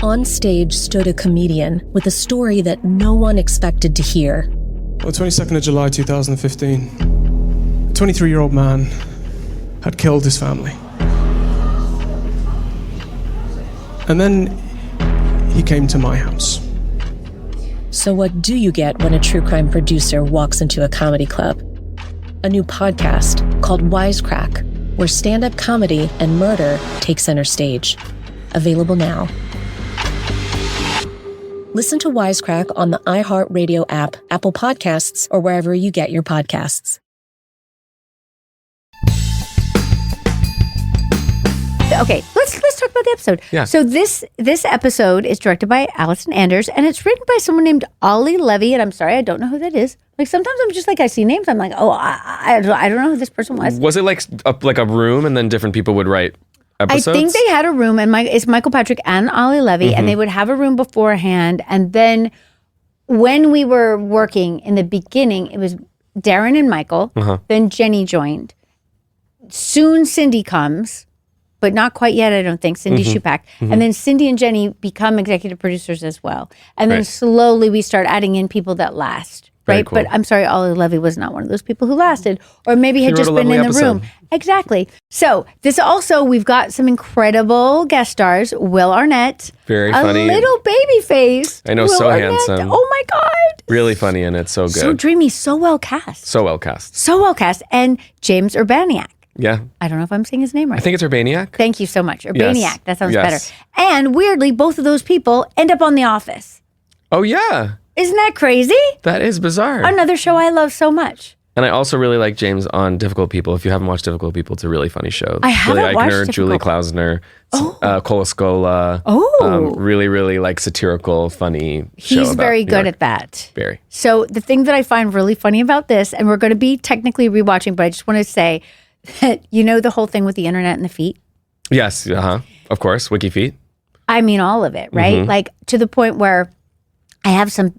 On stage stood a comedian with a story that no one expected to hear. On the 22nd of July 2015, a 23-year-old man had killed his family. And then he came to my house. So what do you get when a true crime producer walks into a comedy club? A new podcast called Wisecrack, where stand-up comedy and murder take center stage. Available now. Listen to Wisecrack on the iHeartRadio app, Apple Podcasts, or wherever you get your podcasts. Okay, let's talk about the episode. Yeah. So this episode is directed by Allison Anders, and it's written by someone named Ollie Levy, and I'm sorry, I don't know who that is. Sometimes I'm just I see names, I'm like, oh, I don't know who this person was. Was it like a room and then different people would write episodes? I think they had a room, and it's Michael Patrick and Ollie Levy, and they would have a room beforehand, and then when we were working in the beginning, it was Darren and Michael, then Jenny joined. Soon Cindy comes, but not quite yet, I don't think. Cindy Shupak. And then Cindy and Jenny become executive producers as well. And then slowly we start adding in people that last, right? Cool. But I'm sorry, Ollie Levy was not one of those people who lasted, or maybe had He just wrote a been in the lovely room. episode. Exactly. So this also, we've got some incredible guest stars. Will Arnett. Very funny. A little baby face. I know, Will so Arnett. handsome. Oh my God. Really funny, and it's so good. So dreamy, so well cast. So well cast. So well cast. And James Urbaniak. Yeah. I don't know if I'm saying his name right. I think it's Urbaniak. Thank you so much. Urbaniak. Yes. That sounds Yes. better. And weirdly, both of those people end up on The Office. Oh, yeah. Isn't that crazy? That is bizarre. Another show I love so much. And I also really like James on Difficult People. If you haven't watched Difficult People, it's a really funny show. I haven't Billy watched Eichner, Difficult. Julie Klausner, Cola Scola. Oh. Really, really satirical, funny show. He's about very New good York. at that. Very. So the thing that I find really funny about this, and we're going to be technically rewatching, but I just want to say that, the whole thing with the internet and the feet? Yes. Of course. Wiki Feet. I mean, all of it, right? Mhm. To the point where I have some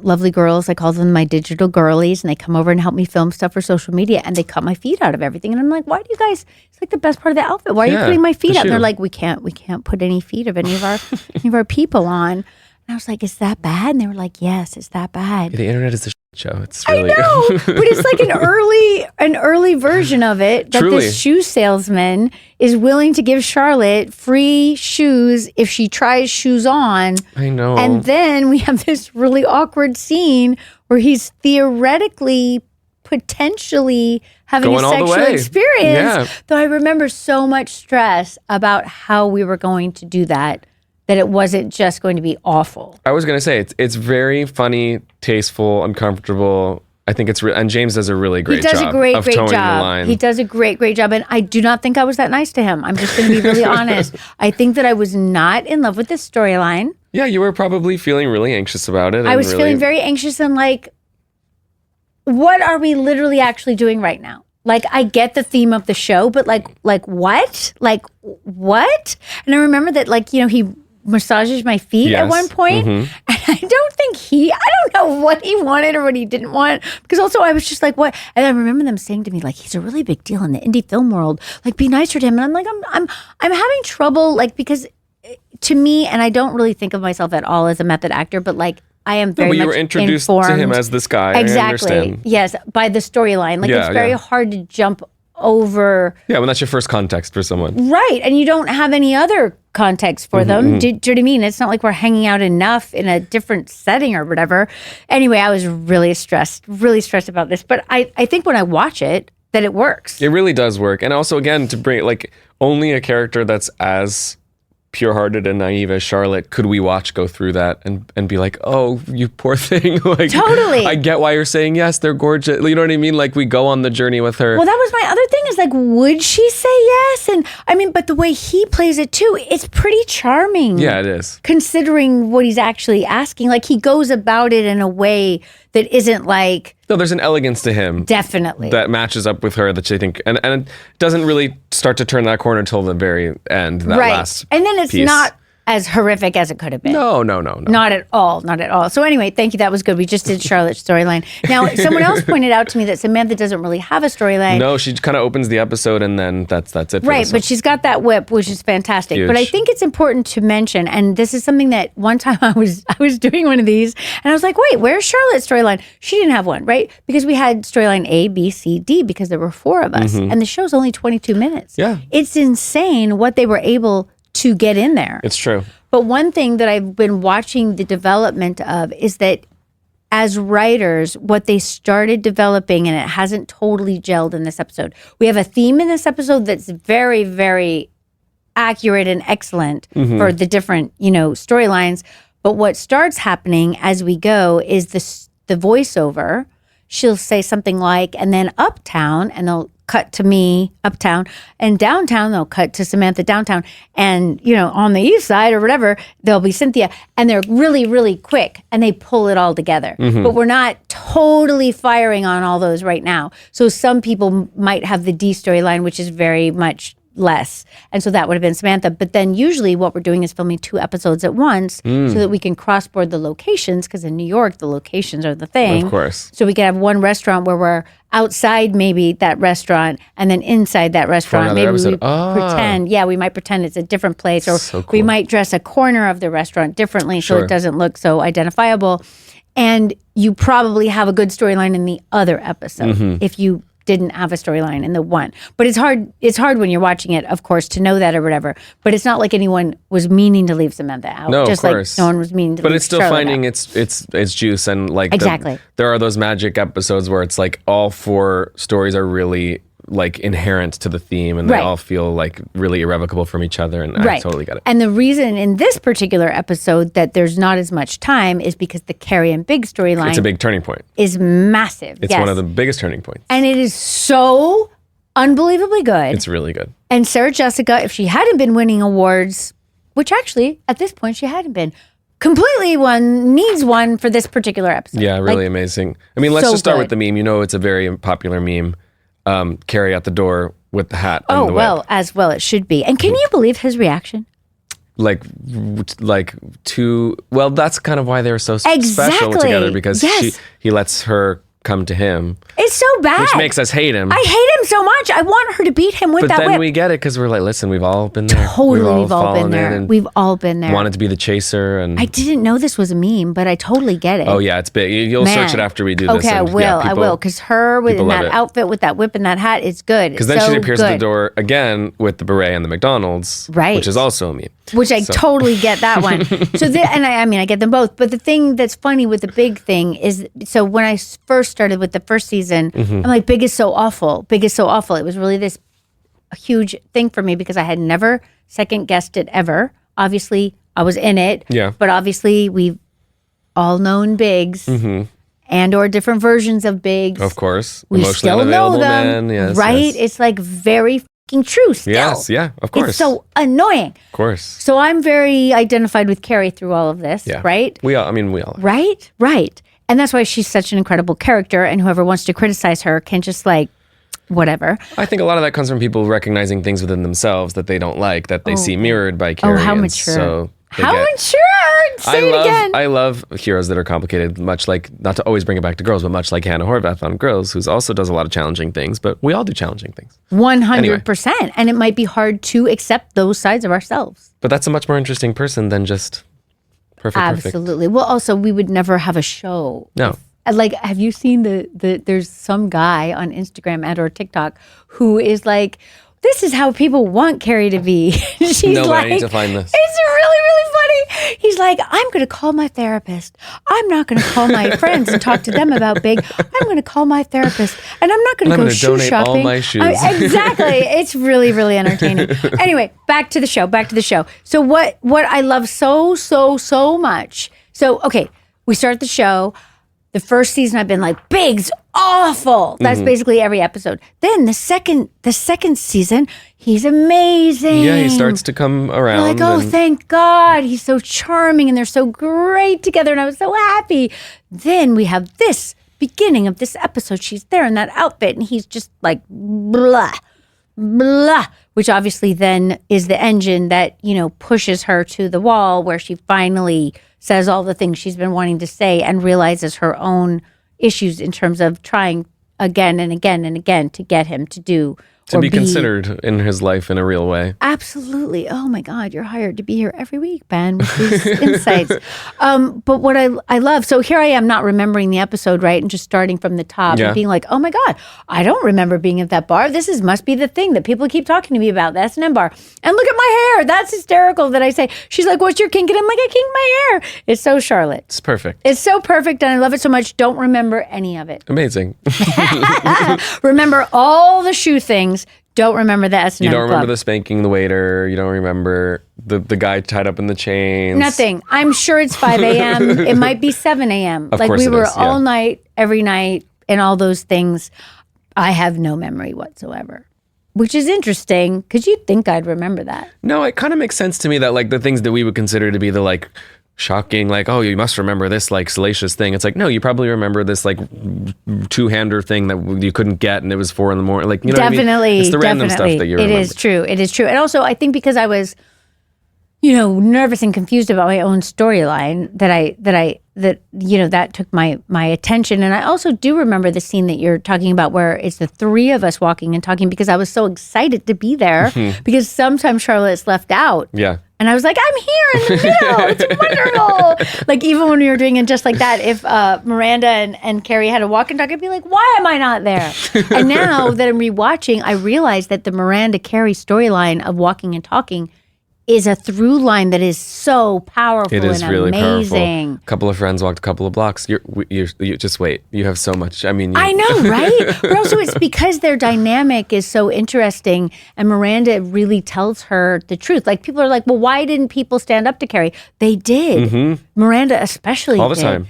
lovely girls, I call them my digital girlies, and they come over and help me film stuff for social media, and they cut my feet out of everything. And I'm like, why do you guys, it's like the best part of the outfit. Why are you putting my feet the out? And they're shoe. like, we can't put any feet of any of our people on. And I was like, is that bad? And they were like, yes, it's that bad. The internet is a shit show. It's really. I know, but it's like an early version of it that Truly. this shoe salesman is willing to give Charlotte free shoes if she tries shoes on. I know. And then we have this really awkward scene where he's theoretically, potentially having Going a all the sexual way. experience. Yeah. Though I remember so much stress about how we were going to do that it wasn't just going to be awful. I was going to say, it's very funny, tasteful, uncomfortable. I think it's and James does a really great job. He does a great of towing the job. line. He does a great job. And I do not think I was that nice to him. I'm just going to be really honest. I think that I was not in love with this storyline. Yeah, you were probably feeling really anxious about it. I was feeling very anxious and like, what are we literally actually doing right now? Like, I get the theme of the show, but like what? Like, what? And I remember that, he massages my feet at one point. And I don't think I don't know what he wanted or what he didn't want. Because also I was just like, what? And I remember them saying to me, like, he's a really big deal in the indie film world. Like, be nicer to him. And I'm like, I'm having trouble, because to me, and I don't really think of myself at all as a method actor, but I am very much you were introduced informed. to him as this guy. Exactly. I understand. Yes, by the storyline. It's very hard to jump over. Yeah, when that's your first context for someone. Right. And you don't have any other context for them. Do you know what I mean? It's not like we're hanging out enough in a different setting or whatever. Anyway, I was really stressed about this. But I think when I watch it, that it works. It really does work. And also, again, to bring like only a character that's as pure-hearted and naive as Charlotte could we watch go through that and be like, oh, you poor thing. Like, totally. I get why you're saying yes, they're gorgeous. You know what I mean? Like, we go on the journey with her. Well, that was my other thing is like, would she say yes? And I mean, but the way he plays it too, it's pretty charming. Yeah, it is. Considering what he's actually asking. Like, he goes about it in a way that isn't like... No, there's an elegance to him. Definitely. That matches up with her that she think, and it doesn't really start to turn that corner until the very end, that last and then it's piece. Not as horrific as it could have been. No. Not at all. So anyway, thank you. That was good. We just did Charlotte's storyline. Now, someone else pointed out to me that Samantha doesn't really have a storyline. No, she kind of opens the episode and then that's it. Right, but she's got that whip, which is fantastic. Huge. But I think it's important to mention, and this is something that one time I was doing one of these, and I was like, wait, where's Charlotte's storyline? She didn't have one, right? Because we had storyline A, B, C, D, because there were 4 of us, and the show's only 22 minutes. Yeah. It's insane what they were able to get in there. It's true. But one thing that I've been watching the development of is that as writers, what they started developing, and it hasn't totally gelled in this episode. We have a theme in this episode that's very, very accurate and excellent for the different, storylines. But what starts happening as we go is the voiceover. She'll say something like, and then uptown, and they'll cut to me uptown, and downtown they'll cut to Samantha downtown, and on the east side or whatever there'll be Cynthia, and they're really, really quick and they pull it all together. But we're not totally firing on all those right now. So some people might have the D storyline, which is very much less, and so that would have been Samantha. But then usually what we're doing is filming 2 episodes at once so that we can cross-board the locations, because in New York the locations are the thing. Of course. So we could have one restaurant where we're outside maybe that restaurant, and then inside that restaurant maybe we pretend. Yeah, we might pretend it's a different place, or so cool. we might dress a corner of the restaurant differently so it doesn't look so identifiable. And you probably have a good storyline in the other episode if you didn't have a storyline in the one. But it's hard when you're watching it, of course, to know that or whatever. But it's not like anyone was meaning to leave Samantha out. No, just of course. Like no one was meaning to but leave it's still Charlotte finding out. its juice, and like Exactly. there are those magic episodes where it's like all 4 stories are really like inherent to the theme, and they all feel like really irrevocable from each other, and I totally get it. And the reason in this particular episode that there's not as much time is because the Carrie and Big storyline It's a big turning point. is massive. It's one of the biggest turning points. And it is so unbelievably good. It's really good. And Sarah Jessica, if she hadn't been winning awards, which actually at this point she hadn't been, completely needs one for this particular episode. Yeah, really amazing. I mean, let's so just start with good. the meme. It's a very popular meme. Carrie at the door with the hat and the whip. Well, as well it should be. And can you believe his reaction? Like that's kind of why they're so special together, because he lets her come to him. It's so bad. Which makes us hate him. I hate him so much. I want her to beat him with but that then whip. we get it, because we're like, listen, we've all been there. Totally, we've all fallen been in there. and We've all been there. wanted to be the chaser. And I didn't know this was a meme, but I totally get it. oh yeah, it's big. You'll search it after we do this. Okay, I and, will. I will, because her in people love that it. outfit with that whip and that hat is good. Because then she appears at the door again with the beret and the McDonald's, which is also a meme. Which I totally get that one. So I get them both. But the thing that's funny with the Big thing is, so when I first started with the first season, I'm like, Big is so awful. Big is so awful. It was really this huge thing for me because I had never second guessed it ever. Obviously, I was in it. Yeah. But obviously, we've all known Bigs and or different versions of Bigs. Of course. We Emotionally still know unavailable them. men. Yes, right? yes. It's like very fucking true still. Yes, yeah, of course. It's so annoying. Of course. So I'm very identified with Carrie through all of this, right? We all are. Right. And that's why she's such an incredible character, and whoever wants to criticize her can just whatever. I think a lot of that comes from people recognizing things within themselves that they don't like, that they see mirrored by Carrie. Oh, how and mature. So mature! Say it again. I love heroes that are complicated, much like, not to always bring it back to girls, but much like Hannah Horvath on Girls, who also does a lot of challenging things, but we all do challenging things. 100%. And it might be hard to accept those sides of ourselves. But that's a much more interesting person than just perfect. Absolutely. Well, also, we would never have a show. No. like, have you seen there's some guy on Instagram and or TikTok who is like, this is how people want Carrie to be. She's No, like, I need to find this. It's really, really funny. He's like, I'm going to call my therapist. I'm not going to call my friends and talk to them about big. I'm going to call my therapist, and I'm not going to go shoe donate shopping. all my shoes. Exactly. It's really, really entertaining. Anyway, back to the show. So what I love so much. So, okay, we start the show. The first season, I've been like, Big's awful. That's basically every episode. Then the second season, he's amazing. Yeah, he starts to come around. We're like, oh, thank God. He's so charming and they're so great together. And I was so happy. Then we have this beginning of this episode. She's there in that outfit and he's just like, blah, blah, which obviously then is the engine that, pushes her to the wall where she finally says all the things she's been wanting to say and realizes her own issues in terms of trying again and again and again to get him to do to be considered in his life in a real way. Absolutely. Oh my God, you're hired to be here every week, Ben, with these insights. But what I love, so here I am not remembering the episode, right? And just starting from the top and being like, oh my God, I don't remember being at that bar. This must be the thing that people keep talking to me about, the S&M bar. And look at my hair. That's hysterical that I say, she's like, what's your kink? And I'm like, I kink my hair. It's so Charlotte. It's perfect. It's so perfect and I love it so much. Don't remember any of it. Amazing. Remember all the shoe things. Don't remember the S&M You don't remember club. the spanking the waiter. You don't remember the guy tied up in the chains. Nothing. I'm sure it's 5 a.m. It might be 7 a.m. Of Like course we it were is, yeah. all night, every night, and all those things. I have no memory whatsoever, which is interesting because you'd think I'd remember that. No, it kind of makes sense to me that like the things that we would consider to be the like shocking, like, oh, you must remember this like salacious thing. It's like, no, you probably remember this like two-hander thing that you couldn't get and it was 4 a.m. Like, you know Definitely, what I mean? It's the random stuff that you remember. It is true. It is true. And also, I think because I was, nervous and confused about my own storyline, that took my attention. And I also do remember the scene that you're talking about where it's the three of us walking and talking because I was so excited to be there because sometimes Charlotte's left out. Yeah. And I was like, I'm here in the middle. It's wonderful. Like, even when we were doing it just like that, if Miranda and Carrie had a walk and talk, I'd be like, why am I not there? And now that I'm rewatching, I realize that the Miranda-Carrie storyline of walking and talking is a through line that is so powerful It is and really amazing. powerful. A couple of friends walked a couple of blocks. You just wait. You have so much. I mean, I know, right? But also it's because their dynamic is so interesting and Miranda really tells her the truth. Like people are like, well, why didn't people stand up to Carrie? They did. Miranda especially all the did. time.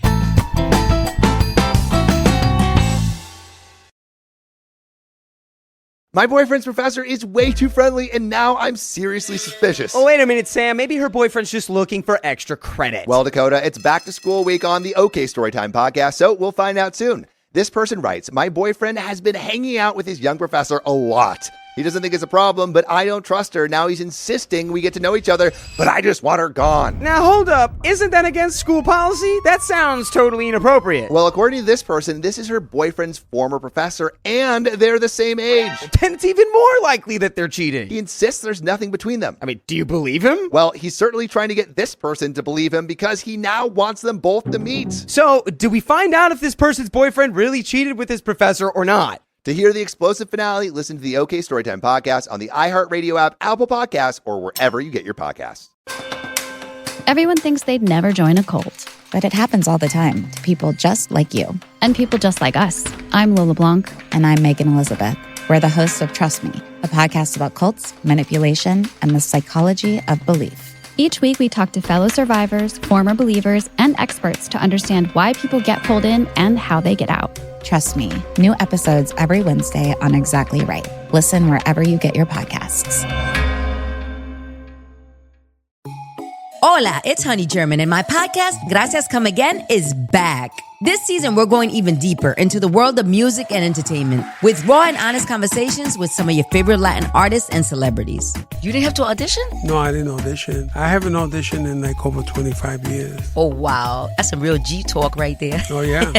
My boyfriend's professor is way too friendly, and now I'm seriously suspicious. Oh, wait a minute, Sam. Maybe her boyfriend's just looking for extra credit. Well, Dakota, it's back to school week on the OK Storytime podcast, so we'll find out soon. This person writes, my boyfriend has been hanging out with his young professor a lot. He doesn't think it's a problem, but I don't trust her. Now he's insisting we get to know each other, but I just want her gone. Now, hold up. Isn't that against school policy? That sounds totally inappropriate. Well, according to this person, this is her boyfriend's former professor, and they're the same age. Then it's even more likely that they're cheating. He insists there's nothing between them. I mean, do you believe him? Well, he's certainly trying to get this person to believe him because he now wants them both to meet. So, do we find out if this person's boyfriend really cheated with his professor or not? To hear the explosive finale, listen to the OK Storytime podcast on the iHeartRadio app, Apple Podcasts, or wherever you get your podcasts. Everyone thinks they'd never join a cult, but it happens all the time to people just like you. And people just like us. I'm Lola Blanc. And I'm Megan Elizabeth. We're the hosts of Trust Me, a podcast about cults, manipulation, and the psychology of belief. Each week, we talk to fellow survivors, former believers, and experts to understand why people get pulled in and how they get out. Trust Me, new episodes every Wednesday on Exactly Right. Listen wherever you get your podcasts. Hola, it's Honey German, and my podcast, Gracias Come Again, is back. This season, we're going even deeper into the world of music and entertainment with raw and honest conversations with some of your favorite Latin artists and celebrities. You didn't have to audition? No, I didn't audition. I haven't auditioned in like over 25 years. Oh, wow. That's some real G talk right there. Oh, yeah.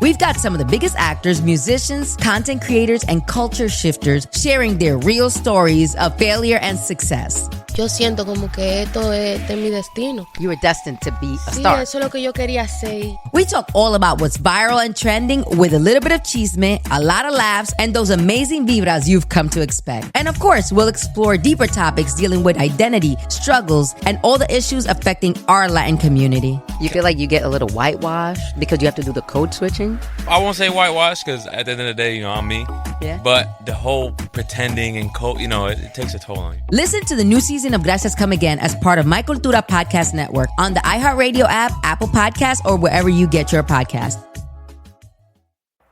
We've got some of the biggest actors, musicians, content creators, and culture shifters sharing their real stories of failure and success. yo siento como que esto es mi destino. You were destined to be a Sí, star. eso es lo que yo quería hacer. We talk all about what's viral and trending with a little bit of chisme, a lot of laughs, and those amazing vibras you've come to expect. And of course, we'll explore deeper topics dealing with identity, struggles, and all the issues affecting our Latin community. You feel like you get a little whitewashed because you have to do the code switching? I won't say whitewash because at the end of the day, I'm me. Yeah. But the whole pretending and code, it takes a toll on you. Listen to the new season of Gracias Come Again as part of My Cultura Podcast Network on the iHeartRadio app, Apple Podcasts, or wherever you get your podcasts.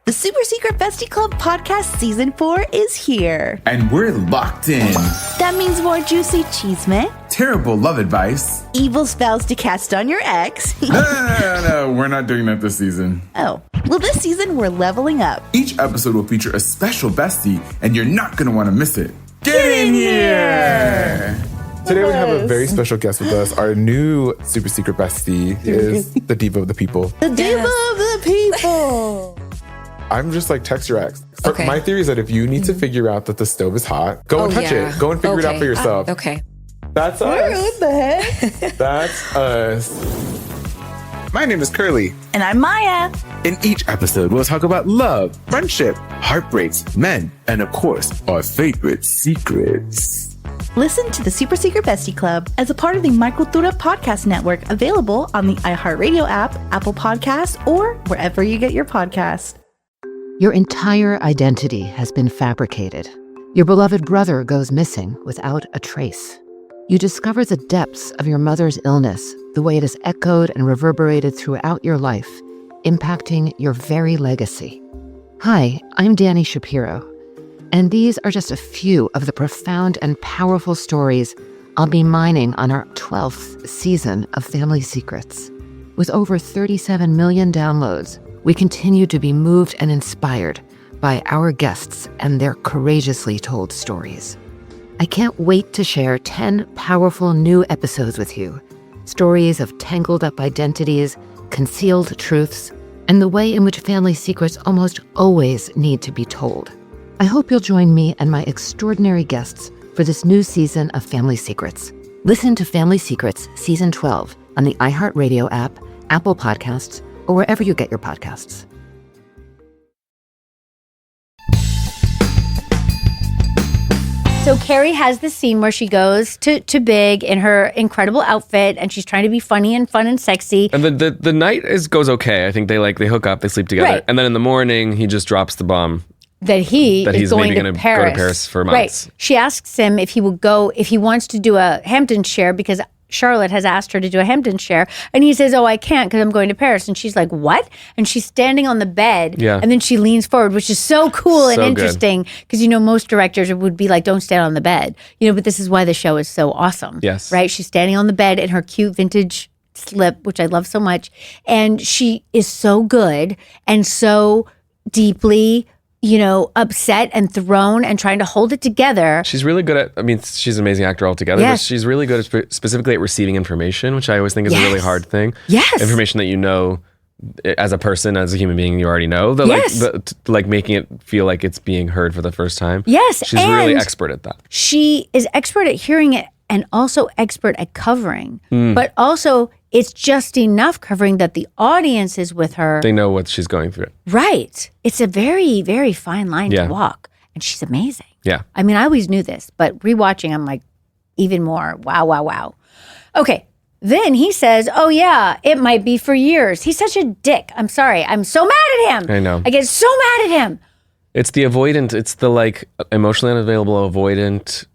The Super Secret Bestie Club podcast season 4 is here. And we're locked in. That means more juicy chisme, Terrible love advice. evil spells to cast on your ex. No, we're not doing that this season. Oh, well, this season we're leveling up. Each episode will feature a special bestie, and you're not going to want to miss it. Get in here! Today we have a very special guest with us. Our new super secret bestie is the diva of the people. The diva of the people. I'm just like, text your ex. Okay. My theory is that if you need to figure out that the stove is hot, go and touch it. Go and figure it out for yourself. Okay. That's us. What the heck? That's us. My name is Curly. And I'm Maya. In each episode, we'll talk about love, friendship, heartbreaks, men, and of course, our favorite secrets. Listen to the Super Secret Bestie Club as a part of the My Cultura Podcast Network, available on the iHeartRadio app, Apple Podcasts, or wherever you get your podcasts. Your entire identity has been fabricated. Your beloved brother goes missing without a trace. You discover the depths of your mother's illness, the way it has echoed and reverberated throughout your life, impacting your very legacy. Hi, I'm Danny Shapiro, and these are just a few of the profound and powerful stories I'll be mining on our 12th season of Family Secrets. With over 37 million downloads, we continue to be moved and inspired by our guests and their courageously told stories. I can't wait to share 10 powerful new episodes with you. Stories of tangled up identities, concealed truths, and the way in which family secrets almost always need to be told. I hope you'll join me and my extraordinary guests for this new season of Family Secrets. Listen to Family Secrets Season 12 on the iHeartRadio app, Apple Podcasts, or wherever you get your podcasts. So Carrie has this scene where she goes to Big in her incredible outfit, and she's trying to be funny and fun and sexy. And the night goes okay. I think they hook up, they sleep together, Right. and then in the morning he just drops the bomb That he that is he's going maybe to going to Paris. go to Paris for months. Right. She asks him if he will go, if he wants to do a Hampton share, because Charlotte has asked her to do a Hampton share, and he says, "Oh, I can't because I'm going to Paris." And she's like, "What?" And she's standing on the bed, Yeah. and then she leans forward, which is so cool and So good. interesting, because most directors would be like, "Don't stand on the bed," but this is why the show is so awesome. Yes. Right? She's standing on the bed in her cute vintage slip, which I love so much, and she is so good and so deeply upset and thrown and trying to hold it together. She's really good at, she's an amazing actor altogether, Yes. but she's really good at specifically at receiving information, which I always think is a really Yes. hard thing. Yes. Information that you know as a person, as a human being, you already know. Yes. Like making it feel like it's being heard for the first time. Yes, She's really and expert at that. She is expert at hearing it and also expert at covering. Mm. But also, it's just enough covering that the audience is with her. They know what she's going through. Right. It's a very, very fine line Yeah. to walk. And she's amazing. Yeah. I mean, I always knew this, but rewatching, I'm like, even more, wow, wow, wow. Okay. Then he says, "Oh, yeah, it might be for years." He's such a dick. I'm sorry. I'm so mad at him. I know. I get so mad at him. It's the avoidant. It's the emotionally unavailable avoidant.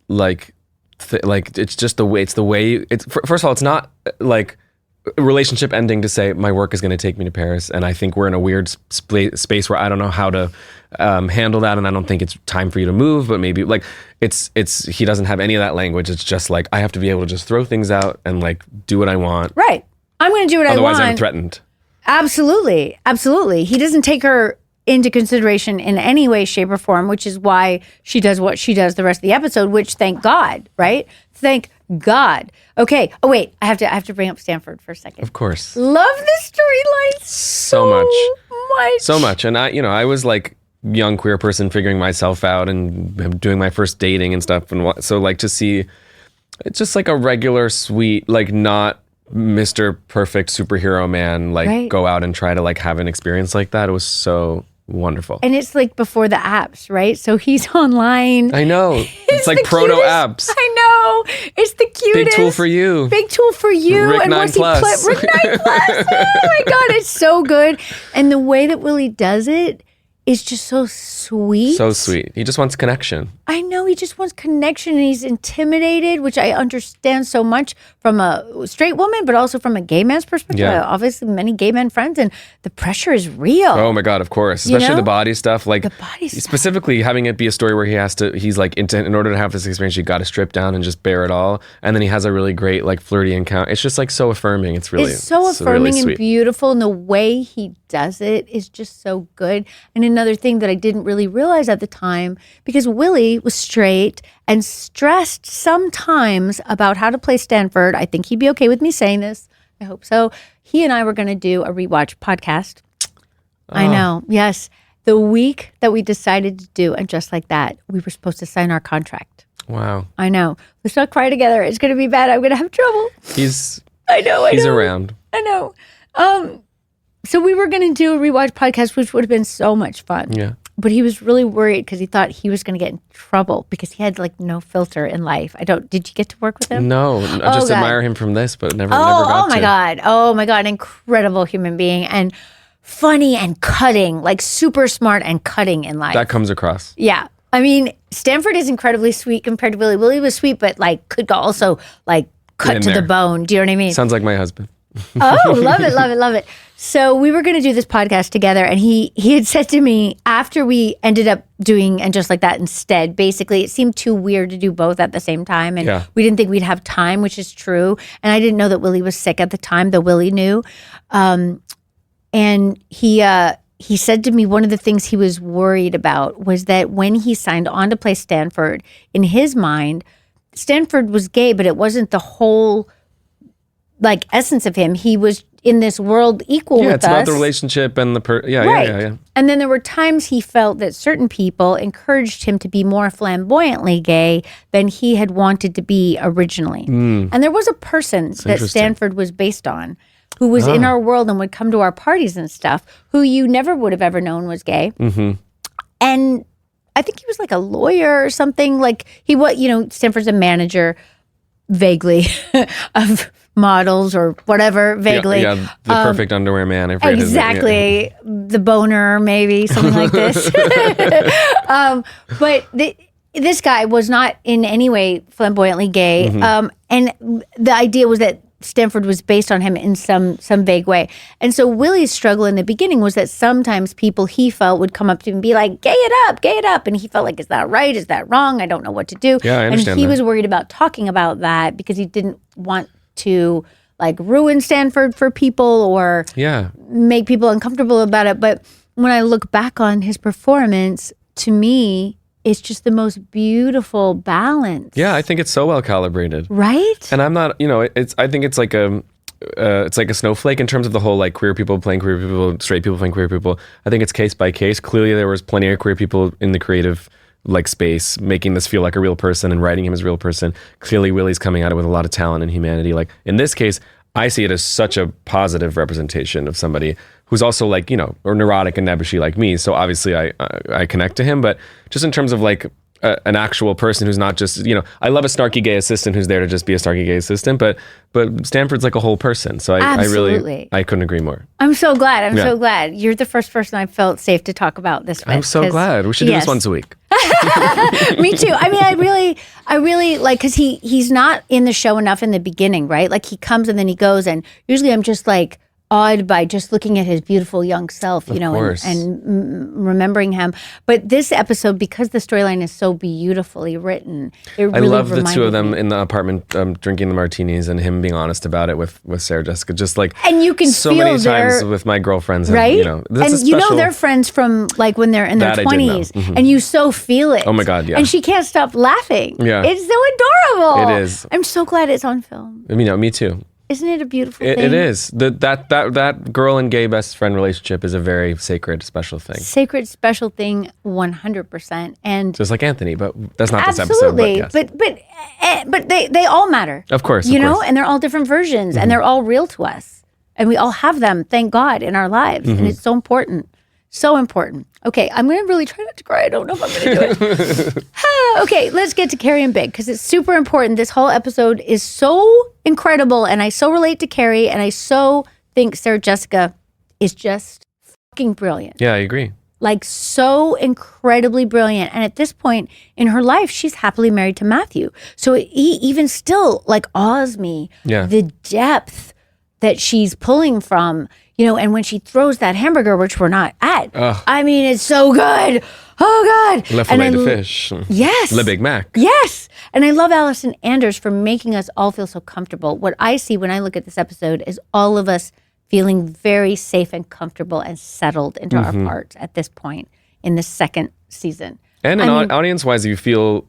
It's just the way. It's the way. It's first of all, it's not like a relationship ending to say my work is going to take me to Paris, and I think we're in a weird space where I don't know how to handle that, and I don't think it's time for you to move. But maybe it's he doesn't have any of that language. It's just like I have to be able to just throw things out and do what I want. Right. I'm going to do what I want. Otherwise, I'm threatened. Absolutely. Absolutely. He doesn't take her into consideration in any way, shape, or form, which is why she does what she does the rest of the episode, which thank God, right? Thank God. Okay. Oh, wait. I have to bring up Stanford for a second. Of course. Love this storyline So much. So much. And I was like young queer person figuring myself out and doing my first dating and stuff. And so to see It's just like a regular, sweet, like not Mr. Perfect superhero man, like Right. go out and try to like have an experience like that. It was so wonderful. And it's like before the apps, right? So he's online. I know. It's like the proto cutest. apps. I know. It's the cutest. Big tool for you. Big tool for you. Rick and 9 once he Plus. Rick 9 Plus. Oh my God, it's so good. And the way that Willie does it is just so sweet. So sweet. He just wants connection. I know he just wants connection and he's intimidated, which I understand so much from a straight woman, but also from a gay man's perspective. Yeah. Obviously, many gay men friends, and the pressure is real. Oh my God, of course. You Especially know? the body stuff. Like specifically having it be a story where he's like, in order to have this experience, you got to strip down and just bear it all. And then he has a really great like flirty encounter. It's just like so affirming. It's really, It's so really affirming and sweet. beautiful, and the way he does it is just so good. And another thing that I didn't really realize at the time, because Willie was straight and stressed sometimes about how to play Stanford. I think he'd be okay with me saying this. I hope so. He and I were going to do a rewatch podcast. I know. Yes. The week that we decided to do, and just like that, we were supposed to sign our contract. Wow. I know. Let's not cry together. It's going to be bad. I'm going to have trouble. He's He's around. I know. So we were going to do a rewatch podcast, which would have been so much fun. Yeah. But he was really worried because he thought he was going to get in trouble because he had like no filter in life. Did you get to work with him? No, I just God. admire him from this, but never got Oh my to. God. Oh my God. Incredible human being and funny and cutting, like super smart and cutting in life. That comes across. Yeah. I mean, Stanford is incredibly sweet compared to Willie. Willie was sweet, but like could also like cut in to there. the bone. Do you know what I mean? Sounds like my husband. Oh, love it, love it, love it. So we were going to do this podcast together, and he had said to me after we ended up doing And Just Like That instead, basically it seemed too weird to do both at the same time, and we didn't think we'd have time, which is true. And I didn't know that Willie was sick at the time, though Willie knew. And he said to me one of the things he was worried about was that when he signed on to play Stanford, in his mind, Stanford was gay, but it wasn't the whole like essence of him. He was in this world equal with us. Yeah, it's about the relationship and the yeah. And then there were times he felt that certain people encouraged him to be more flamboyantly gay than he had wanted to be originally. And there was a person that Stanford was based on who was in our world and would come to our parties and stuff, who you never would have ever known was gay. And I think he was like a lawyer or something. Like he was, Stanford's a manager, vaguely, of models or whatever, vaguely. Yeah, the perfect underwear man. I forget his name. Exactly. The boner, maybe, something like this. But this guy was not in any way flamboyantly gay. And the idea was that Stanford was based on him in some vague way. And so Willie's struggle in the beginning was that sometimes people he felt would come up to him and be like, gay it up. And he felt like, is that right? Is that wrong? I don't know what to do. Yeah, I understand And he that. was worried about talking about that because he didn't want to like ruin Stanford for people or make people uncomfortable about it. But when I look back on his performance, to me, it's just the most beautiful balance. Yeah, I think it's so well calibrated. Right? And I'm not, I think it's like a snowflake in terms of the whole like queer people playing queer people, straight people playing queer people. I think it's case by case. Clearly there was plenty of queer people in the creative like space making this feel like a real person and writing him as a real person. Clearly Willie's coming at it with a lot of talent and humanity. Like in this case, I see it as such a positive representation of somebody who's also like, or neurotic and nebbishy like me. So obviously I connect to him, but just in terms of like an actual person who's not just, I love a snarky gay assistant who's there to just be a snarky gay assistant, but Stanford's like a whole person. So I couldn't agree more. I'm so glad. I'm Yeah. so glad. You're the first person I felt safe to talk about this with. I'm so glad. We should do this once a week. Me too. I mean, I really like, because he's not in the show enough in the beginning, right? Like he comes and then he goes, and usually I'm just like awed by just looking at his beautiful young self, and remembering him. But this episode, because the storyline is so beautifully written, it really I love the two of them reminded me. in the apartment drinking the martinis and him being honest about it with Sarah Jessica. Just like, And you can so feel many times their- with my girlfriends, Right? This And they're friends from like when they're in their That I did know. 20s, Mhm. and you so feel it. Oh my God, yeah. And she can't stop laughing. Yeah. It's so adorable. It is. I'm so glad it's on film. me too. Isn't it a beautiful It thing? is. That girl and gay best friend relationship is a very sacred, special thing. Sacred, special thing, 100%. And Just like Anthony, but that's not absolutely, this episode. But yes. but they all matter. Of course, you of know, course. and they're all different versions, and they're all real to us, and we all have them. Thank God in our lives, and it's so important, so important. Okay, I'm going to really try not to cry. I don't know if I'm going to do it. Okay, let's get to Carrie and Big because it's super important. This whole episode is so incredible, and I so relate to Carrie, and I so think Sarah Jessica is just fucking brilliant. Yeah, I agree. Like so incredibly brilliant. And at this point in her life, she's happily married to Matthew. So he even still like awes me the depth that she's pulling from, you know, and when she throws that hamburger, which we're not at, I mean, it's so good. Oh God. Le filet de fish. Yes. Le Big Mac. Yes. And I love Allison Anders for making us all feel so comfortable. What I see when I look at this episode is all of us feeling very safe and comfortable and settled into our parts at this point in the second season. And audience-wise, you feel,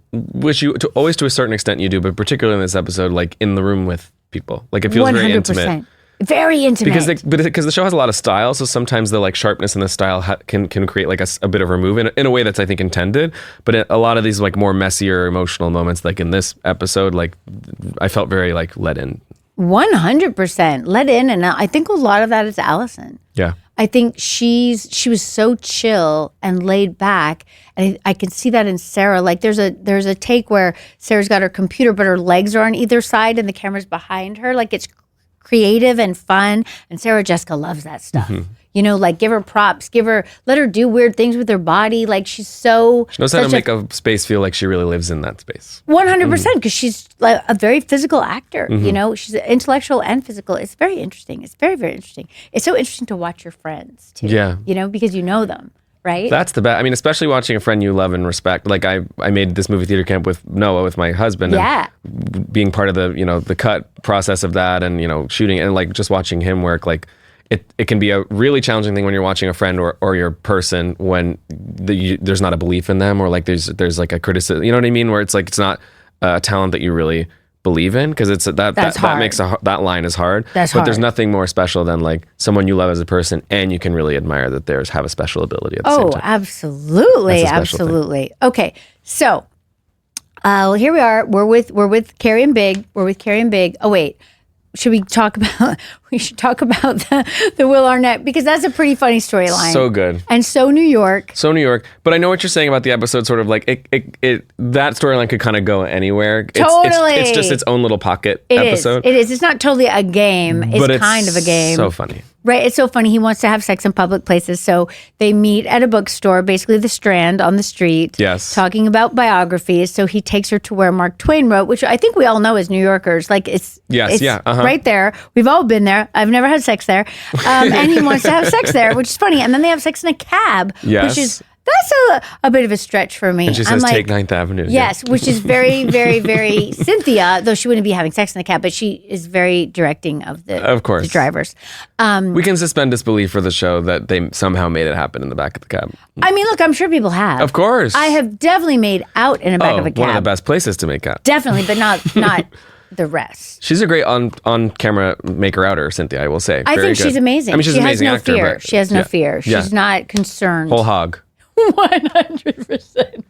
always to a certain extent you do, but particularly in this episode, like in the room with people. Like it feels 100%. Very intimate. Very intimate. Because the show has a lot of style, so sometimes the like sharpness in the style can create like a bit of a remove in a way that's I think intended. But a lot of these like more messier emotional moments, like in this episode, like I felt very like let in. 100% let in, and I think a lot of that is Allison. Yeah. I think she was so chill and laid back, and I can see that in Sarah. Like there's a take where Sarah's got her computer, but her legs are on either side, and the camera's behind her. Like it's creative and fun, and Sarah Jessica loves that stuff. You know, like give her props, let her do weird things with her body. Like she knows how to make a space feel like she really lives in that space. 100%, because she's like a very physical actor. You know, she's intellectual and physical. It's very interesting. It's very, very interesting. It's so interesting to watch your friends too. Yeah, you know, because you know them. Right? That's the best. I mean, especially watching a friend you love and respect. Like I made this movie theater camp with Noah, with my husband. Yeah. And being part of the, you know, the cut process of that and, you know, shooting and like just watching him work, like it can be a really challenging thing when you're watching a friend or your person when there's not a belief in them or like there's like a criticism, you know what I mean? Where it's like, it's not a talent that you really believe in because it's that makes that line is hard. But there's nothing more special than like someone you love as a person and you can really admire that theirs have a special ability at the same time. Absolutely. Okay, so here we are. We're with Carrie and Big. Oh wait. Should we talk about the Will Arnett, because that's a pretty funny storyline. So good. And so New York. But I know what you're saying about the episode, sort of like that storyline could kind of go anywhere. Totally. It's just its own little pocket episode. It is. It's not totally a game. It's kind of a game. So funny. Right, it's so funny. He wants to have sex in public places, so they meet at a bookstore, basically the Strand on the street, talking about biographies. So he takes her to where Mark Twain wrote, which I think we all know as New Yorkers. Like it's right there. We've all been there. I've never had sex there, and he wants to have sex there, which is funny. And then they have sex in a cab, which is. That's a bit of a stretch for me. And she says, take 9th Avenue. Yes, which is very, very, very Cynthia, though she wouldn't be having sex in the cab, but she is very directing of the drivers. We can suspend disbelief for the show that they somehow made it happen in the back of the cab. I mean, look, I'm sure people have. Of course. I have definitely made out in the back of a cab. One of the best places to make out. Definitely, but not the rest. She's a great on camera maker-outer, Cynthia, I will say. I think she's amazing. I mean, she's an amazing actor. Fear. She has no fear. She's not concerned. Whole hog. 100%.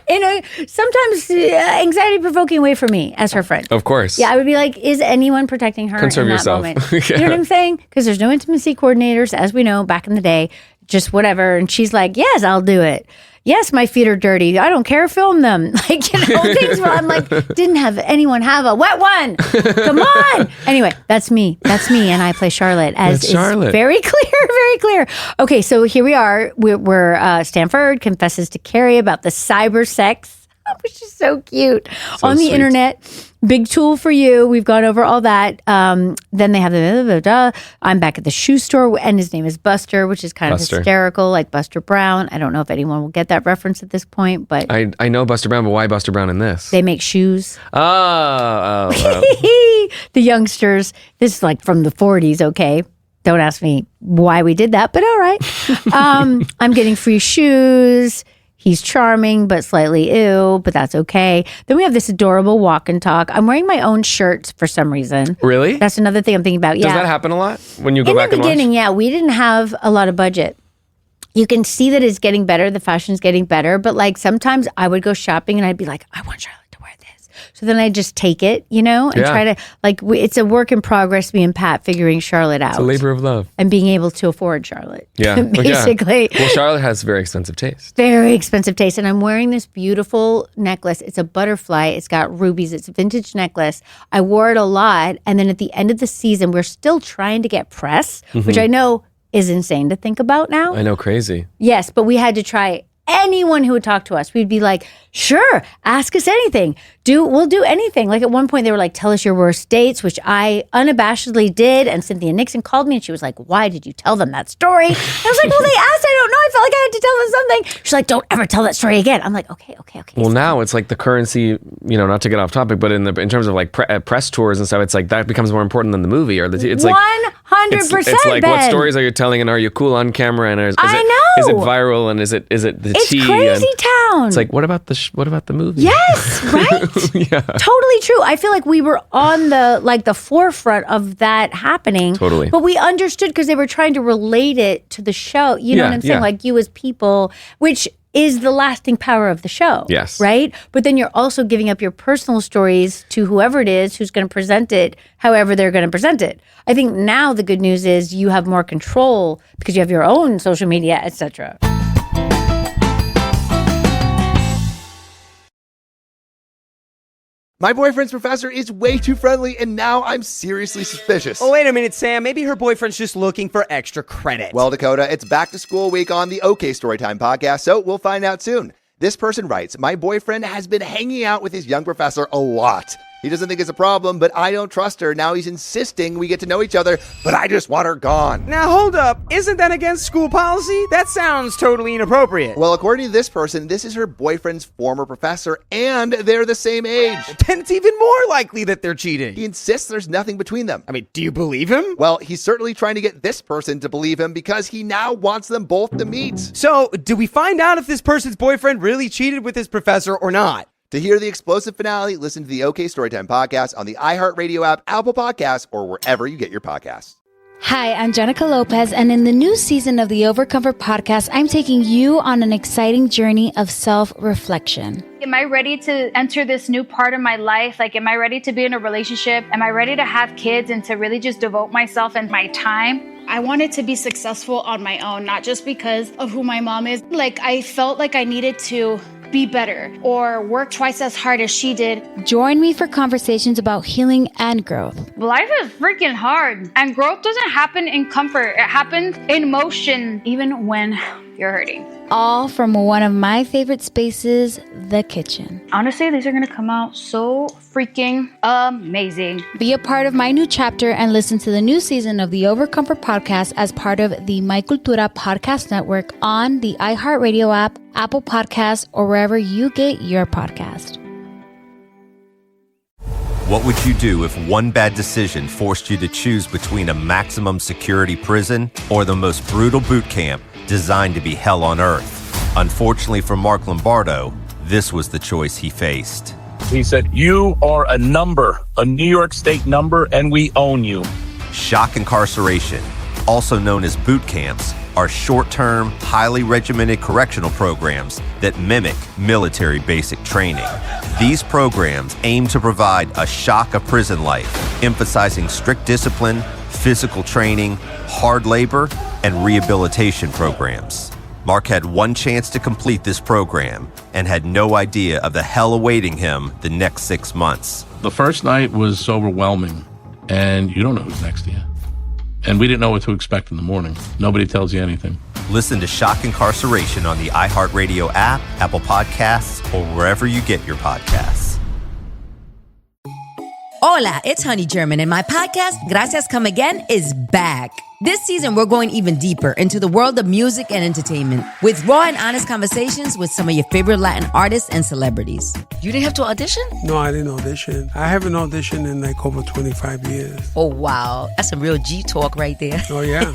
In a sometimes anxiety-provoking way for me as her friend. Of course. Yeah, I would be like, is anyone protecting her Conserve in that yourself. moment? You know what I'm saying? Because there's no intimacy coordinators, as we know, back in the day. Just whatever. And she's like, yes, I'll do it. Yes, my feet are dirty. I don't care. Film them. Like, you know, things where I'm like, didn't have anyone have a wet one. Come on. Anyway, that's me. And I play Charlotte as Charlotte. Very clear. Okay, so here we are. We're Stanford confesses to Carrie about the cyber sex, which is so cute. On the internet. Big tool for you. We've gone over all that. Then they have I'm back at the shoe store, and his name is Buster, which is kind of hysterical, like Buster Brown. I don't know if anyone will get that reference at this point, but I know Buster Brown, but why Buster Brown in this? They make shoes. Oh. The youngsters. This is like from the 40s. Okay, don't ask me why we did that, but all right. I'm getting free shoes. He's charming, but slightly ew, but that's okay. Then we have this adorable walk and talk. I'm wearing my own shirts for some reason. Really? That's another thing I'm thinking about. Does that happen a lot when you go back and watch? In the beginning, yeah. We didn't have a lot of budget. You can see that it's getting better. The fashion's getting better. But like sometimes I would go shopping and I'd be like, I want Charlotte to wear this. So then I just take it, and try to it's a work in progress, me and Pat figuring Charlotte out. It's a labor of love. And being able to afford Charlotte. Yeah. Basically. Well, Charlotte has very expensive taste. Very expensive taste. And I'm wearing this beautiful necklace. It's a butterfly. It's got rubies. It's a vintage necklace. I wore it a lot. And then at the end of the season, we're still trying to get press, which I know is insane to think about now. I know, crazy. Yes, but we had to try anyone who would talk to us. We'd be like, sure, ask us anything. We'll do anything. Like at one point they were like, tell us your worst dates, which I unabashedly did. And Cynthia Nixon called me and she was like, why did you tell them that story? And I was like, well, they asked. I don't know. I felt like I had to tell them something. She's like, don't ever tell that story again. I'm like, okay. Well, now it's like the currency, not to get off topic, but in terms of like press tours and stuff, it's like that becomes more important than the movie or it's like 100%. It's like Ben. what stories are you telling and are you cool on camera and is it viral and is it the it's tea? It's crazy town. It's like what about the movie? Yes, right? Yeah. Totally true. I feel like we were on the forefront of that happening. Totally. But we understood because they were trying to relate it to the show. You know what I'm saying? Yeah. Like you as people, which is the lasting power of the show. Yes. Right? But then you're also giving up your personal stories to whoever it is who's going to present it however they're going to present it. I think now the good news is you have more control because you have your own social media, etc. My boyfriend's professor is way too friendly, and now I'm seriously suspicious. Oh, wait a minute, Sam. Maybe her boyfriend's just looking for extra credit. Well, Dakota, it's back to school week on the OK Storytime podcast, so we'll find out soon. This person writes, my boyfriend has been hanging out with his young professor a lot. He doesn't think it's a problem, but I don't trust her. Now he's insisting we get to know each other, but I just want her gone. Now, hold up. Isn't that against school policy? That sounds totally inappropriate. Well, according to this person, this is her boyfriend's former professor, and they're the same age. Then it's even more likely that they're cheating. He insists there's nothing between them. I mean, do you believe him? Well, he's certainly trying to get this person to believe him because he now wants them both to meet. So, do we find out if this person's boyfriend really cheated with his professor or not? To hear the explosive finale, listen to the OK Storytime podcast on the iHeartRadio app, Apple Podcasts, or wherever you get your podcasts. Hi, I'm Jenica Lopez, and in the new season of the Overcomfort podcast, I'm taking you on an exciting journey of self-reflection. Am I ready to enter this new part of my life? Like, am I ready to be in a relationship? Am I ready to have kids and to really just devote myself and my time? I wanted to be successful on my own, not just because of who my mom is. Like, I felt like I needed to be better or work twice as hard as she did. Join me for conversations about healing and growth. Life is freaking hard, and growth doesn't happen in comfort. It happens in motion, even when you're hurting. All from one of my favorite spaces, the kitchen. Honestly, these are gonna come out so freaking amazing. Be a part of my new chapter and listen to the new season of the Overcomfort podcast as part of the My Cultura podcast network on the iHeartRadio app, Apple Podcasts, or wherever you get your podcast. What would you do if one bad decision forced you to choose between a maximum security prison or the most brutal boot camp designed to be hell on earth? Unfortunately for Mark Lombardo, this was the choice he faced. He said, "You are a number, a New York State number, and we own you." Shock incarceration, also known as boot camps, are short-term, highly regimented correctional programs that mimic military basic training. These programs aim to provide a shock of prison life, emphasizing strict discipline, physical training, hard labor, and rehabilitation programs. Mark had one chance to complete this program and had no idea of the hell awaiting him the next 6 months. The first night was overwhelming, and you don't know who's next to you. And we didn't know what to expect in the morning. Nobody tells you anything. Listen to Shock Incarceration on the iHeartRadio app, Apple Podcasts, or wherever you get your podcasts. Hola, it's Honey German, and my podcast, Gracias Come Again, is back. This season, we're going even deeper into the world of music and entertainment with raw and honest conversations with some of your favorite Latin artists and celebrities. You didn't have to audition? No, I didn't audition. I haven't auditioned in like over 25 years. Oh, wow. That's some real G talk right there. Oh, yeah.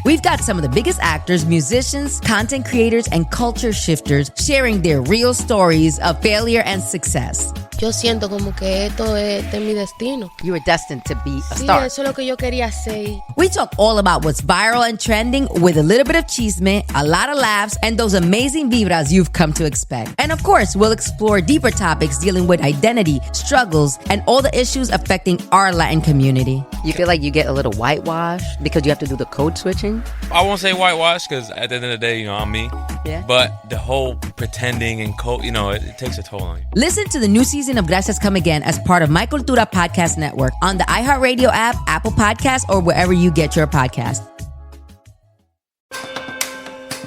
We've got some of the biggest actors, musicians, content creators, and culture shifters sharing their real stories of failure and success. Yo siento como que esto es mi destino. You were destined to be a Sí, star. eso es lo que yo quería hacer. We talk all about what's viral and trending with a little bit of chisme, a lot of laughs, and those amazing vibras you've come to expect. And of course, we'll explore deeper topics dealing with identity, struggles, and all the issues affecting our Latin community. You feel like you get a little whitewashed because you have to do the code switching? I won't say whitewash because at the end of the day, I'm me. Yeah. But the whole pretending and it takes a toll on you. Listen to the new season of Gracias Come Again as part of My Cultura Podcast Network on the iHeartRadio app, Apple Podcasts, or wherever you get your podcasts.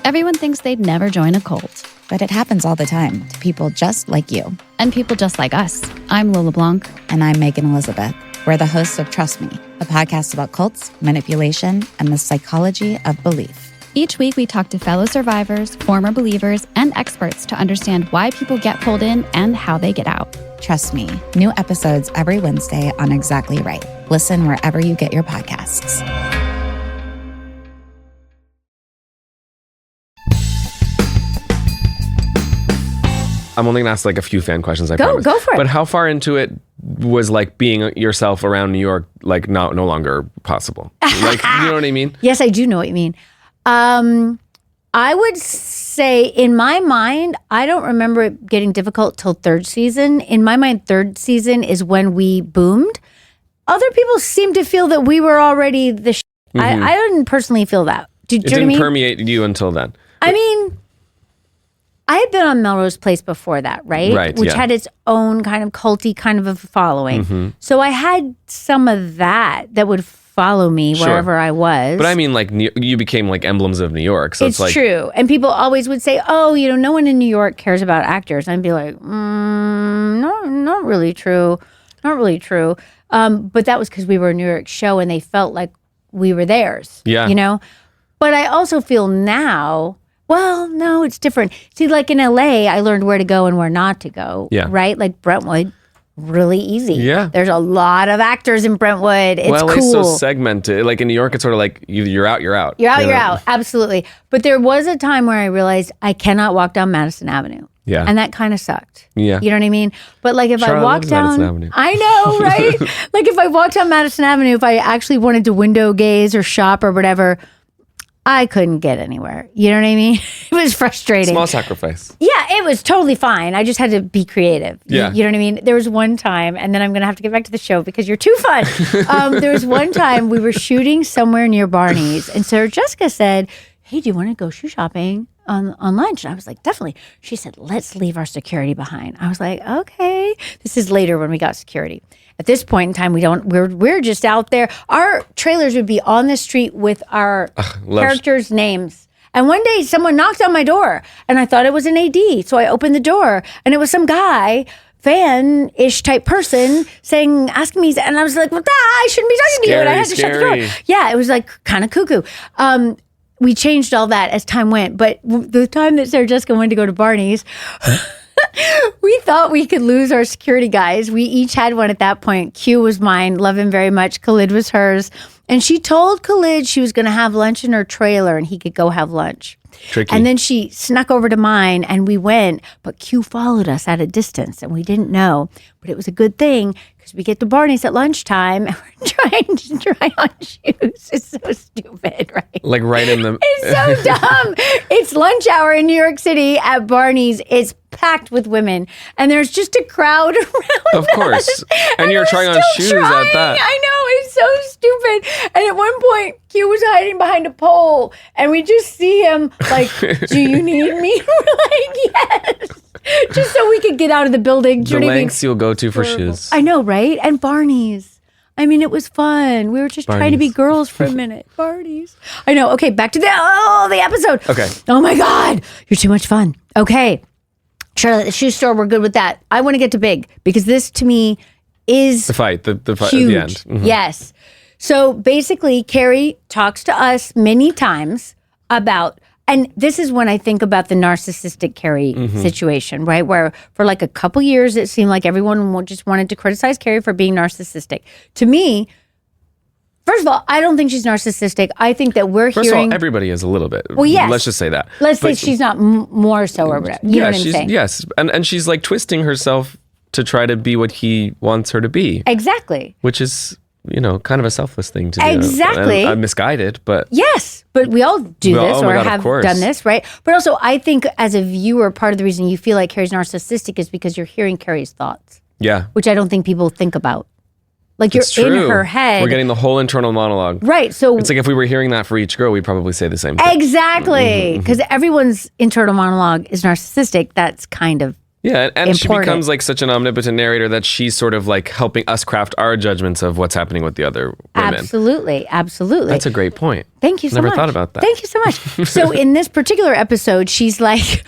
Everyone thinks they'd never join a cult, but it happens all the time to people just like you. And people just like us. I'm Lola Blanc. And I'm Megan Elizabeth. We're the hosts of Trust Me, a podcast about cults, manipulation, and the psychology of belief. Each week, we talk to fellow survivors, former believers, and experts to understand why people get pulled in and how they get out. Trust Me, new episodes every Wednesday on Exactly Right. Listen wherever you get your podcasts. I'm only gonna ask like a few fan questions. I Go promise. for it. But how far into it was like being yourself around New York like no longer possible? Like, you know what I mean? Yes, I do know what you mean. I would say in my mind, I don't remember it getting difficult till third season. In my mind, third season is when we boomed. Other people seem to feel that we were already the shit. Mhm. I didn't personally feel that. Do you know what I didn't mean? permeate you until then. I mean, I had been on Melrose Place before that, right? Right, Which yeah. had its own kind of culty kind of a following. Mhm. So I had some of that would follow me Sure. wherever I was. But I mean, like you became like emblems of New York. So it's like true. And people always would say, oh, no one in New York cares about actors. And I'd be like, no, not really true. Not really true. But that was because we were a New York show and they felt like we were theirs. Yeah. But I also feel now, well, no, it's different. See, like in LA, I learned where to go and where not to go. Yeah. Right? Like Brentwood, really easy. Yeah. There's a lot of actors in Brentwood. It's well, cool. it's so segmented. Like in New York, it's sort of like you're out, you're out. You're out, you you're know? out. Absolutely. But there was a time where I realized I cannot walk down Madison Avenue. Yeah. And that kind of sucked. Yeah. You know what I mean? But like if Charlotte I walked loves Madison down, Avenue. I know, right? Like if I walked down Madison Avenue, if I actually wanted to window gaze or shop or whatever, I couldn't get anywhere. You know what I mean? It was frustrating. Small sacrifice. Yeah, it was totally fine. I just had to be creative. Yeah. You know what I mean? There was one time, and then I'm going to have to get back to the show because you're too fun. There was one time we were shooting somewhere near Barney's, and Sarah Jessica said, hey, do you want to go shoe shopping on lunch? And I was like, definitely. She said, let's leave our security behind. I was like, okay. This is later when we got security. At this point in time, we're just out there. Our trailers would be on the street with our characters' names. And one day someone knocked on my door and I thought it was an AD. So I opened the door and it was some guy, fan-ish type person asking me, and I was like, well, I shouldn't be talking to you. And I had to shut the door. Yeah, it was like kind of cuckoo. We changed all that as time went. But the time that Sarah Jessica wanted to go to Barney's, we thought we could lose our security guys. We each had one at that point. Q was mine. Love him very much. Khalid was hers. And she told Khalid she was going to have lunch in her trailer and he could go have lunch. Tricky. And then she snuck over to mine and we went, but Q followed us at a distance and we didn't know. But it was a good thing because we get to Barney's at lunchtime and we're trying to try on shoes. It's so stupid, right? Like right in the... It's so dumb. It's lunch hour in New York City at Barney's. It's packed with women and there's just a crowd around Of course. us. And you're trying on shoes at that. I know, it's so stupid. And at one point, Q was hiding behind a pole and we just see him like, do you need me? We're like, yes. Just so we could get out of the building. The lengths you'll go to for shoes. I know, right? And Barney's. I mean, it was fun. We were just trying to be Barney's. girls for a minute. Barney's. I know. Okay, back to the episode. Okay. Oh my God. You're too much fun. Okay. Charlotte, the shoe store, we're good with that. I want to get to big because this to me is The fight, the fight huge. at the end. Mhm. Yes. So basically, Carrie talks to us many times about, and this is when I think about the narcissistic Carrie situation, right? Where for like a couple years, it seemed like everyone just wanted to criticize Carrie for being narcissistic. To me, First of all, I don't think she's narcissistic. I think that we're First hearing. of all, everybody is a little bit. Well, yes. Let's just say that. Let's say she's not more so or whatever. You know what I'm saying? Yes. And she's like twisting herself to try to be what he wants her to be. Exactly. Which is, kind of a selfless thing to do. Exactly. I'm misguided, but. Yes, but we all do this or have done this, right? But also, I think as a viewer, part of the reason you feel like Carrie's narcissistic is because you're hearing Carrie's thoughts. Yeah. Which I don't think people think about. Like you're in her head. We're getting the whole internal monologue. Right. So it's like if we were hearing that for each girl, we'd probably say the same thing. Exactly. Because everyone's internal monologue is narcissistic. That's kind of and she becomes like such an omnipotent narrator that she's sort of like helping us craft our judgments of what's happening with the other women. Absolutely. That's a great point. Thank you so much. Never thought about that. Thank you so much. So in this particular episode, she's like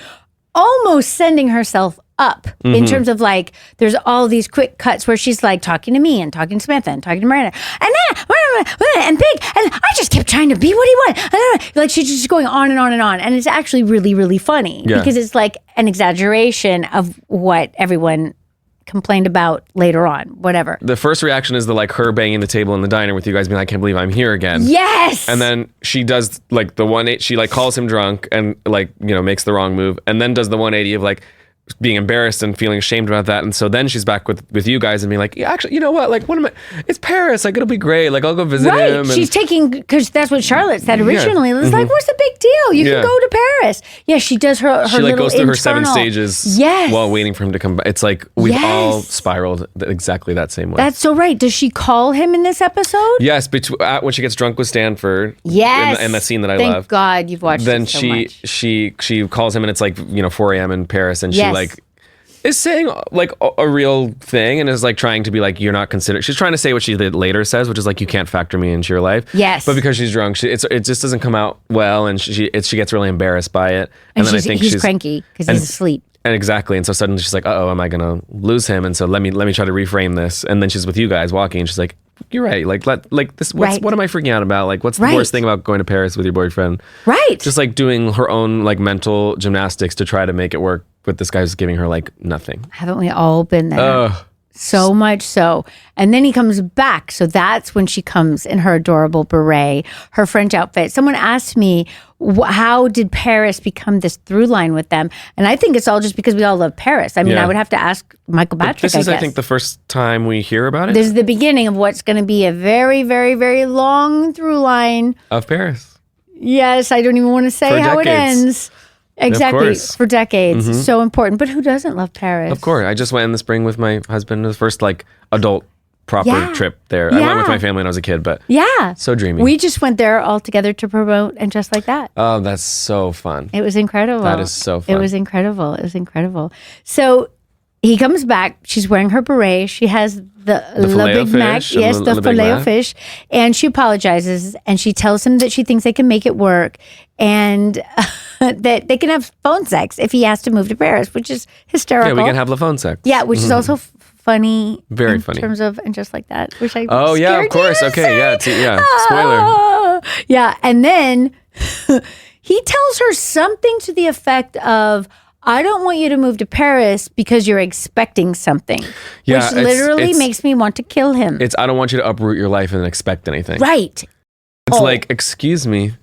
almost sending herself up in terms of like, there's all these quick cuts where she's like talking to me and talking to Samantha and talking to Miranda and Big, and I just kept trying to be what he wanted. Like she's just going on and on and on. And it's actually really, really funny because it's like an exaggeration of what everyone complained about later on, whatever. The first reaction is like her banging the table in the diner with you guys being like, I can't believe I'm here again. Yes. And then she does like the 180, she like calls him drunk and like, makes the wrong move and then does the 180 of like, being embarrassed and feeling ashamed about that. And so then she's back with you guys and being like, yeah, actually, you know what? Like, it's Paris. Like, it'll be great. Like, I'll go visit him. And she's taking, because that's what Charlotte said originally. It was like, what's the big deal? You can go to Paris. Yeah, she does her she like goes through her 7 stages yes. while waiting for him to come back. It's like, we've all spiraled exactly that same way. That's so right. Does she call him in this episode? Yes, when she gets drunk with Stanford. Yes. In that scene that I love. Thank God you've watched then it so much. she calls him and it's like, 4 a.m. in Paris and she like, is saying like a real thing and is like trying to be like, you're not considered. She's trying to say what she later says, which is like, you can't factor me into your life. Yes. But because she's drunk, it just doesn't come out well, and she gets really embarrassed by it. And then I think he's cranky because he's asleep. And exactly. And so suddenly she's like, am I gonna lose him? And so let me try to reframe this. And then she's with you guys walking, and she's like, you're right. Like this. What am I freaking out about? Like, what's the worst thing about going to Paris with your boyfriend? Right. Just like doing her own like mental gymnastics to try to make it work with this guy who's giving her like nothing. Haven't we all been there? So much so. And then he comes back. So that's when she comes in her adorable beret, her French outfit. Someone asked me, how did Paris become this through line with them? And I think it's all just because we all love Paris. I mean, I would have to ask Michael Patrick, This is, I think, the first time we hear about it. This is the beginning of what's going to be a very, very, very long through line. Of Paris. Yes, I don't even want to say how it ends. Exactly. For decades. So important. But who doesn't love Paris? Of course. I just went in the spring with my husband. The first like adult proper trip there. I went with my family when I was a kid, but so dreamy. We just went there all together to promote And Just Like That. Oh, that's so fun. It was incredible. That is so fun. It was incredible. It was incredible. So he comes back. She's wearing her beret. She has the Big Mac. Yes, the Filet-O-Fish. And she apologizes and she tells him that she thinks they can make it work and that they can have phone sex if he has to move to Paris, which is hysterical. Yeah, we can have the phone sex. Yeah, which is also funny. Very funny. In terms of And Just Like That, which I of course. Okay, yeah. Spoiler. Yeah, and then he tells her something to the effect of, I don't want you to move to Paris because you're expecting something. Yeah, which literally makes me want to kill him. I don't want you to uproot your life and expect anything. Right. It's like, excuse me.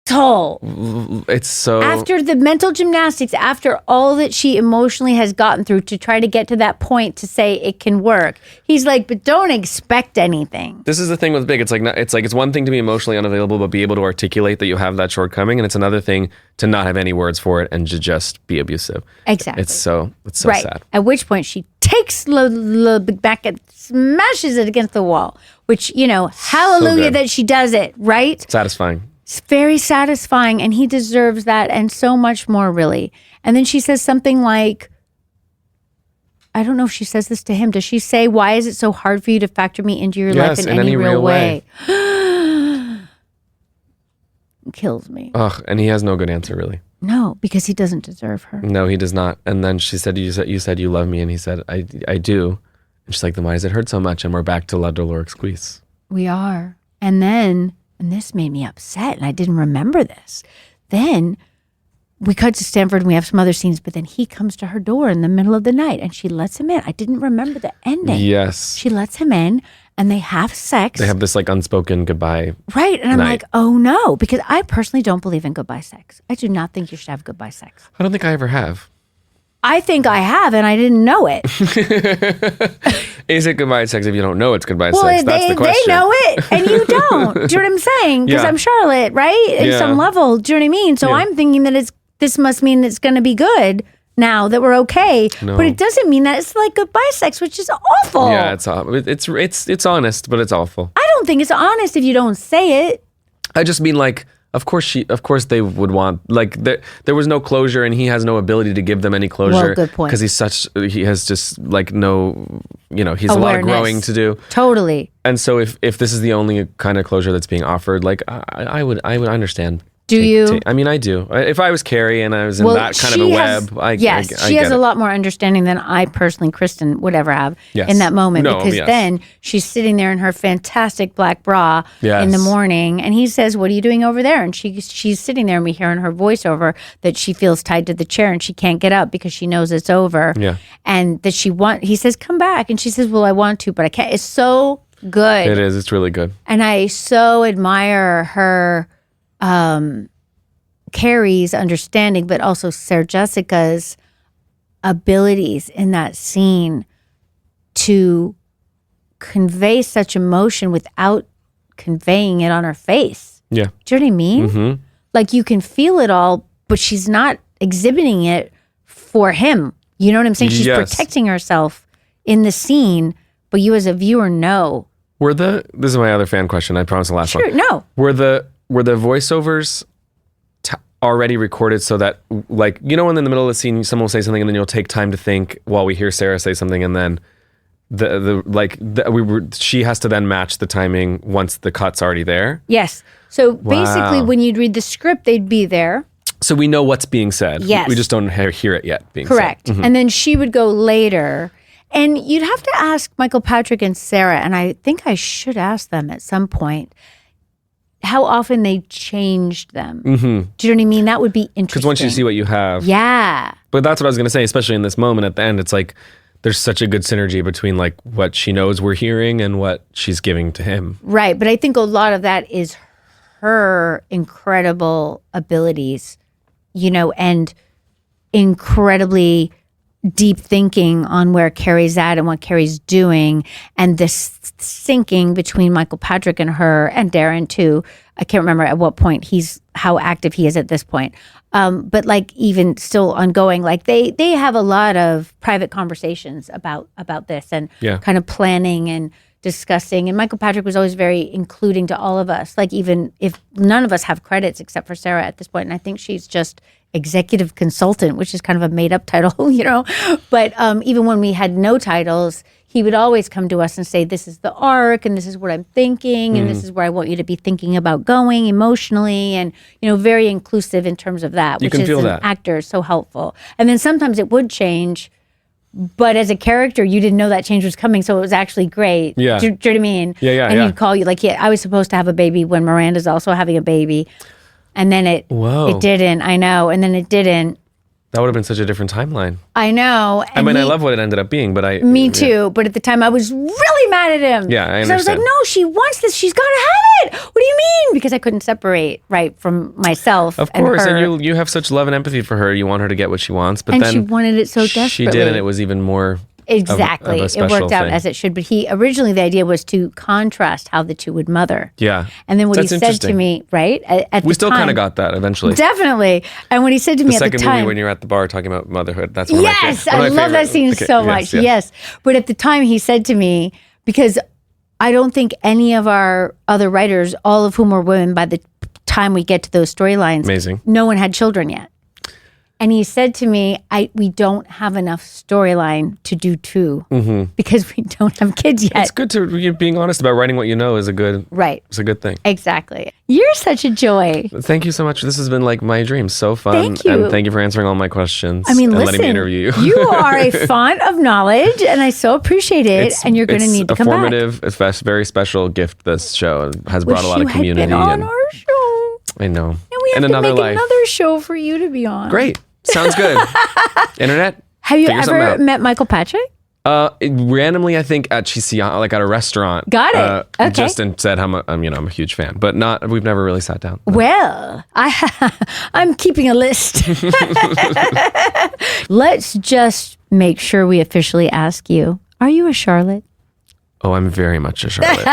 It's so... After the mental gymnastics, after all that she emotionally has gotten through to try to get to that point to say it can work, he's like, but don't expect anything. This is the thing with Big. It's one thing to be emotionally unavailable, but be able to articulate that you have that shortcoming, and it's another thing to not have any words for it and to just be abusive. Exactly. It's so right. sad. At which point she takes the Big Mac and smashes it against the wall, which, hallelujah that she does it, right? Satisfying. It's very satisfying, and he deserves that and so much more, really. And then she says something like, I don't know if she says this to him. Does she say, why is it so hard for you to factor me into your life in any real way? Kills me. Ugh, and he has no good answer, really. No, because he doesn't deserve her. No, he does not. And then she said, you said you love me, and he said, I do. And she's like, then why does it hurt so much? And we're back to La Douleur Exquise. We are. And then... And this made me upset, and I didn't remember this. Then we cut to Stanford, and we have some other scenes, but then he comes to her door in the middle of the night, and she lets him in. I didn't remember the ending. Yes. She lets him in, and they have sex. They have this like unspoken goodbye. Right. And I'm night. like, oh no, because I personally don't believe in goodbye sex. I do not think you should have goodbye sex. I don't think I ever have. I think I have, and I didn't know it. Is it goodbye sex if you don't know it's goodbye Well, sex? That's the question. they know it, and you don't. Do you know what I'm saying? Because Yeah. I'm Charlotte, right? At some level. Do you know what I mean? So I'm thinking that this must mean it's going to be good now that we're okay. No. But it doesn't mean that. It's like goodbye sex, which is awful. Yeah, it's honest, but it's awful. I don't think it's honest if you don't say it. I just mean like, of course they would want, like there was no closure and he has no ability to give them any closure. Well, good point. Because he has just like no, he's a lot of growing to do. Totally. And so if this is the only kind of closure that's being offered, like I would understand. Do you? I mean, I do. If I was Carrie and I was in that kind of a web, I she has get a it. lot more understanding than I personally, Kristin, would ever have Yes. in that moment. No, because yes. then she's sitting there in her fantastic black bra in the Yes. morning, and he says, "What are you doing over there?" And she's sitting there, and we hear in her voiceover that she feels tied to the chair and she can't get up because she knows it's over. Yeah. And that he says, "Come back," and she says, "Well, I want to, but I can't." It's so good. It is. It's really good. And I so admire her, Carrie's understanding, but also Sarah Jessica's abilities in that scene to convey such emotion without conveying it on her face. Yeah. Do you know what I mean? Mm-hmm. Like you can feel it all, but she's not exhibiting it for him. You know what I'm saying? She's Yes. protecting herself in the scene, but you as a viewer know. This is my other fan question. I promise the last one. Sure, no. Were the voiceovers already recorded so that, like, when in the middle of the scene someone will say something and then you'll take time to think while we hear Sarah say something, and then she has to then match the timing once the cut's already there. Yes. So basically, Wow. when you'd read the script, they'd be there. So we know what's being said. Yes. We just don't hear it yet being Correct. said. Mhm. And then she would go later. And you'd have to ask Michael Patrick and Sarah, and I think I should ask them at some point, how often they changed them. Mm-hmm. Do you know what I mean? That would be interesting. Because once you see what you have. Yeah. But that's what I was going to say, especially in this moment at the end. It's like there's such a good synergy between like what she knows we're hearing and what she's giving to him. Right. But I think a lot of that is her incredible abilities, and incredibly deep thinking on where Carrie's at and what Carrie's doing, and this syncing between Michael Patrick and her, and Darren too. I can't remember at what point how active he is at this point. But like even still ongoing, like they have a lot of private conversations about this and kind of planning and discussing. And Michael Patrick was always very including to all of us, like even if none of us have credits except for Sarah at this point. And I think she's just executive consultant, which is kind of a made up title, But even when we had no titles, he would always come to us and say, this is the arc and this is what I'm thinking and this is where I want you to be thinking about going emotionally, and, very inclusive in terms of that, You which can is feel an that. actor so helpful. And then sometimes it would change, but as a character, you didn't know that change was coming, so it was actually great. Yeah. Do you know what I mean? Yeah, And he'd call you, like, I was supposed to have a baby when Miranda's also having a baby. And then it didn't. I know. And then it didn't. That would have been such a different timeline. I know. I mean, I love what it ended up being, but Me too. But at the time, I was really mad at him. Yeah, I 'Cause I was like, understand. no, she wants this. She's got to have it. What do you mean? Because I couldn't separate from myself. Of course, and her. and you have such love and empathy for her. You want her to get what she wants, but And then she wanted it so desperately. She did, and it was even more. Exactly. Of a It special worked out thing. as it should. But originally the idea was to contrast how the two would mother. Yeah. And then what That's he said to interesting. me, right? At We the still time, kind of got that eventually. Definitely. And when he said to The me at the second time. movie when you're at the bar talking about motherhood. That's one Yes, of my I love that favorite- scene okay, so yes, much. yeah. Yes. But at the time he said to me, because I don't think any of our other writers, all of whom were women by the time we get to those storylines, Amazing. no one had children yet. And he said to me, we don't have enough storyline to do two because we don't have kids yet. It's good to you being honest about writing what you know is a good It's a good thing. Exactly. You're such a joy. Thank you so much. This has been like my dream. So fun. Thank you. And thank you for answering all my questions. I mean, and listen, letting me interview you. You are a font of knowledge, and I so appreciate it. And you're going to need to come back. It's a formative, very special gift. This show has brought a lot of Wish community. you had been on and our show. I know. And we have in to another make life. another show for you to be on. Great. Sounds good. Internet. Have you figure something ever out. met Michael Patrick? Randomly, I think at Chisian, like at a restaurant. Got it. Okay. Just and said I'm a huge fan, but we've never really sat down. Well, I'm keeping a list. Let's just make sure we officially ask you, are you a Charlotte? Oh, I'm very much a Charlotte.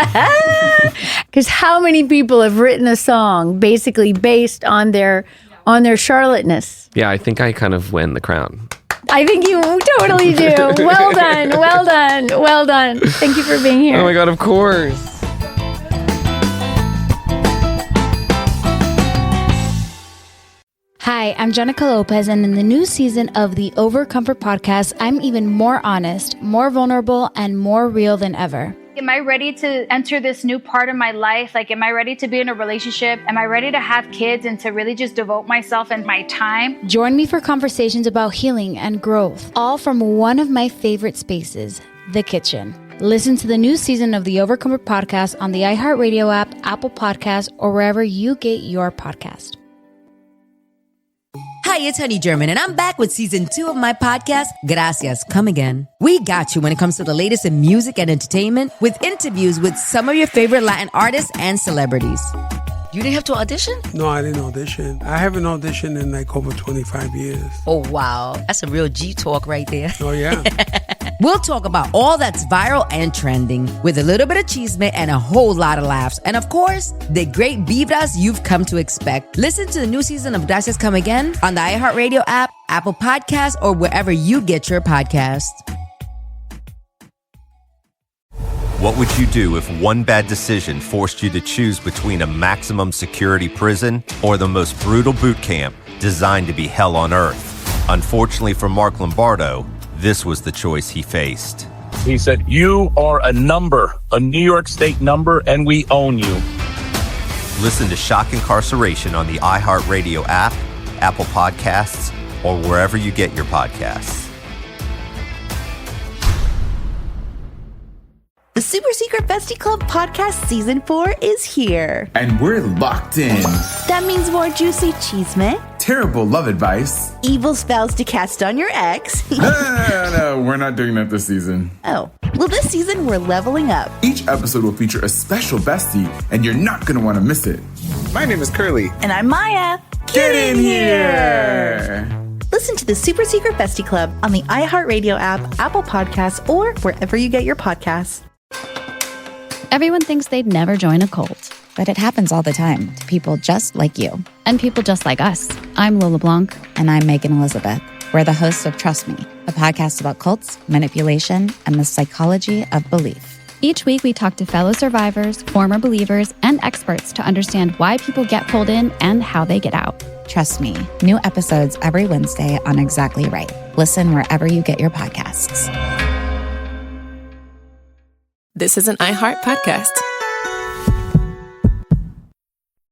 Because how many people have written a song basically based on their Charlotte-ness? Yeah, I think I kind of win the crown. I think you totally do. Well done. Well done. Well done. Thank you for being here. Oh my God, of course. Hi, I'm Jenica Lopez, and in the new season of the Over Comfort podcast, I'm even more honest, more vulnerable, and more real than ever. Am I ready to enter this new part of my life? Like, am I ready to be in a relationship? Am I ready to have kids and to really just devote myself and my time? Join me for conversations about healing and growth, all from one of my favorite spaces, the kitchen. Listen to the new season of the Over Comfort podcast on the iHeartRadio app, Apple Podcasts, or wherever you get your podcast. Hi, it's Honey German, and I'm back with season 2 of my podcast, Gracias, Come Again. We got you when it comes to the latest in music and entertainment with interviews with some of your favorite Latin artists and celebrities. You didn't have to audition? No, I didn't audition. I haven't auditioned in like over 25 years. Oh, wow. That's a real G talk right there. Oh, yeah. We'll talk about all that's viral and trending with a little bit of chisme and a whole lot of laughs. And of course, the great vibras you've come to expect. Listen to the new season of Gracias Come Again on the iHeartRadio app, Apple Podcasts, or wherever you get your podcasts. What would you do if one bad decision forced you to choose between a maximum security prison or the most brutal boot camp designed to be hell on earth? Unfortunately for Mark Lombardo, this was the choice he faced. He said, "You are a number, a New York State number, and we own you." Listen to Shock Incarceration on the iHeartRadio app, Apple Podcasts, or wherever you get your podcasts. The Super Secret Bestie Club podcast season 4 is here. And we're locked in. That means more juicy chisme, Terrible love advice. evil spells to cast on your ex. No, we're not doing that this season. Oh, well, this season we're leveling up. Each episode will feature a special bestie, and you're not going to want to miss it. My name is Curly. And I'm Maya. Get in here! Listen to the Super Secret Bestie Club on the iHeartRadio app, Apple Podcasts, or wherever you get your podcasts. Everyone thinks they'd never join a cult, but it happens all the time to people just like you and people just like us. I'm Lola Blanc. And I'm Megan Elizabeth. We're the hosts of Trust Me, a podcast about cults, manipulation, and the psychology of belief. Each week, we talk to fellow survivors, former believers, and experts to understand why people get pulled in and how they get out. Trust Me, new episodes every Wednesday on Exactly Right. Listen wherever you get your podcasts. This is an iHeart podcast.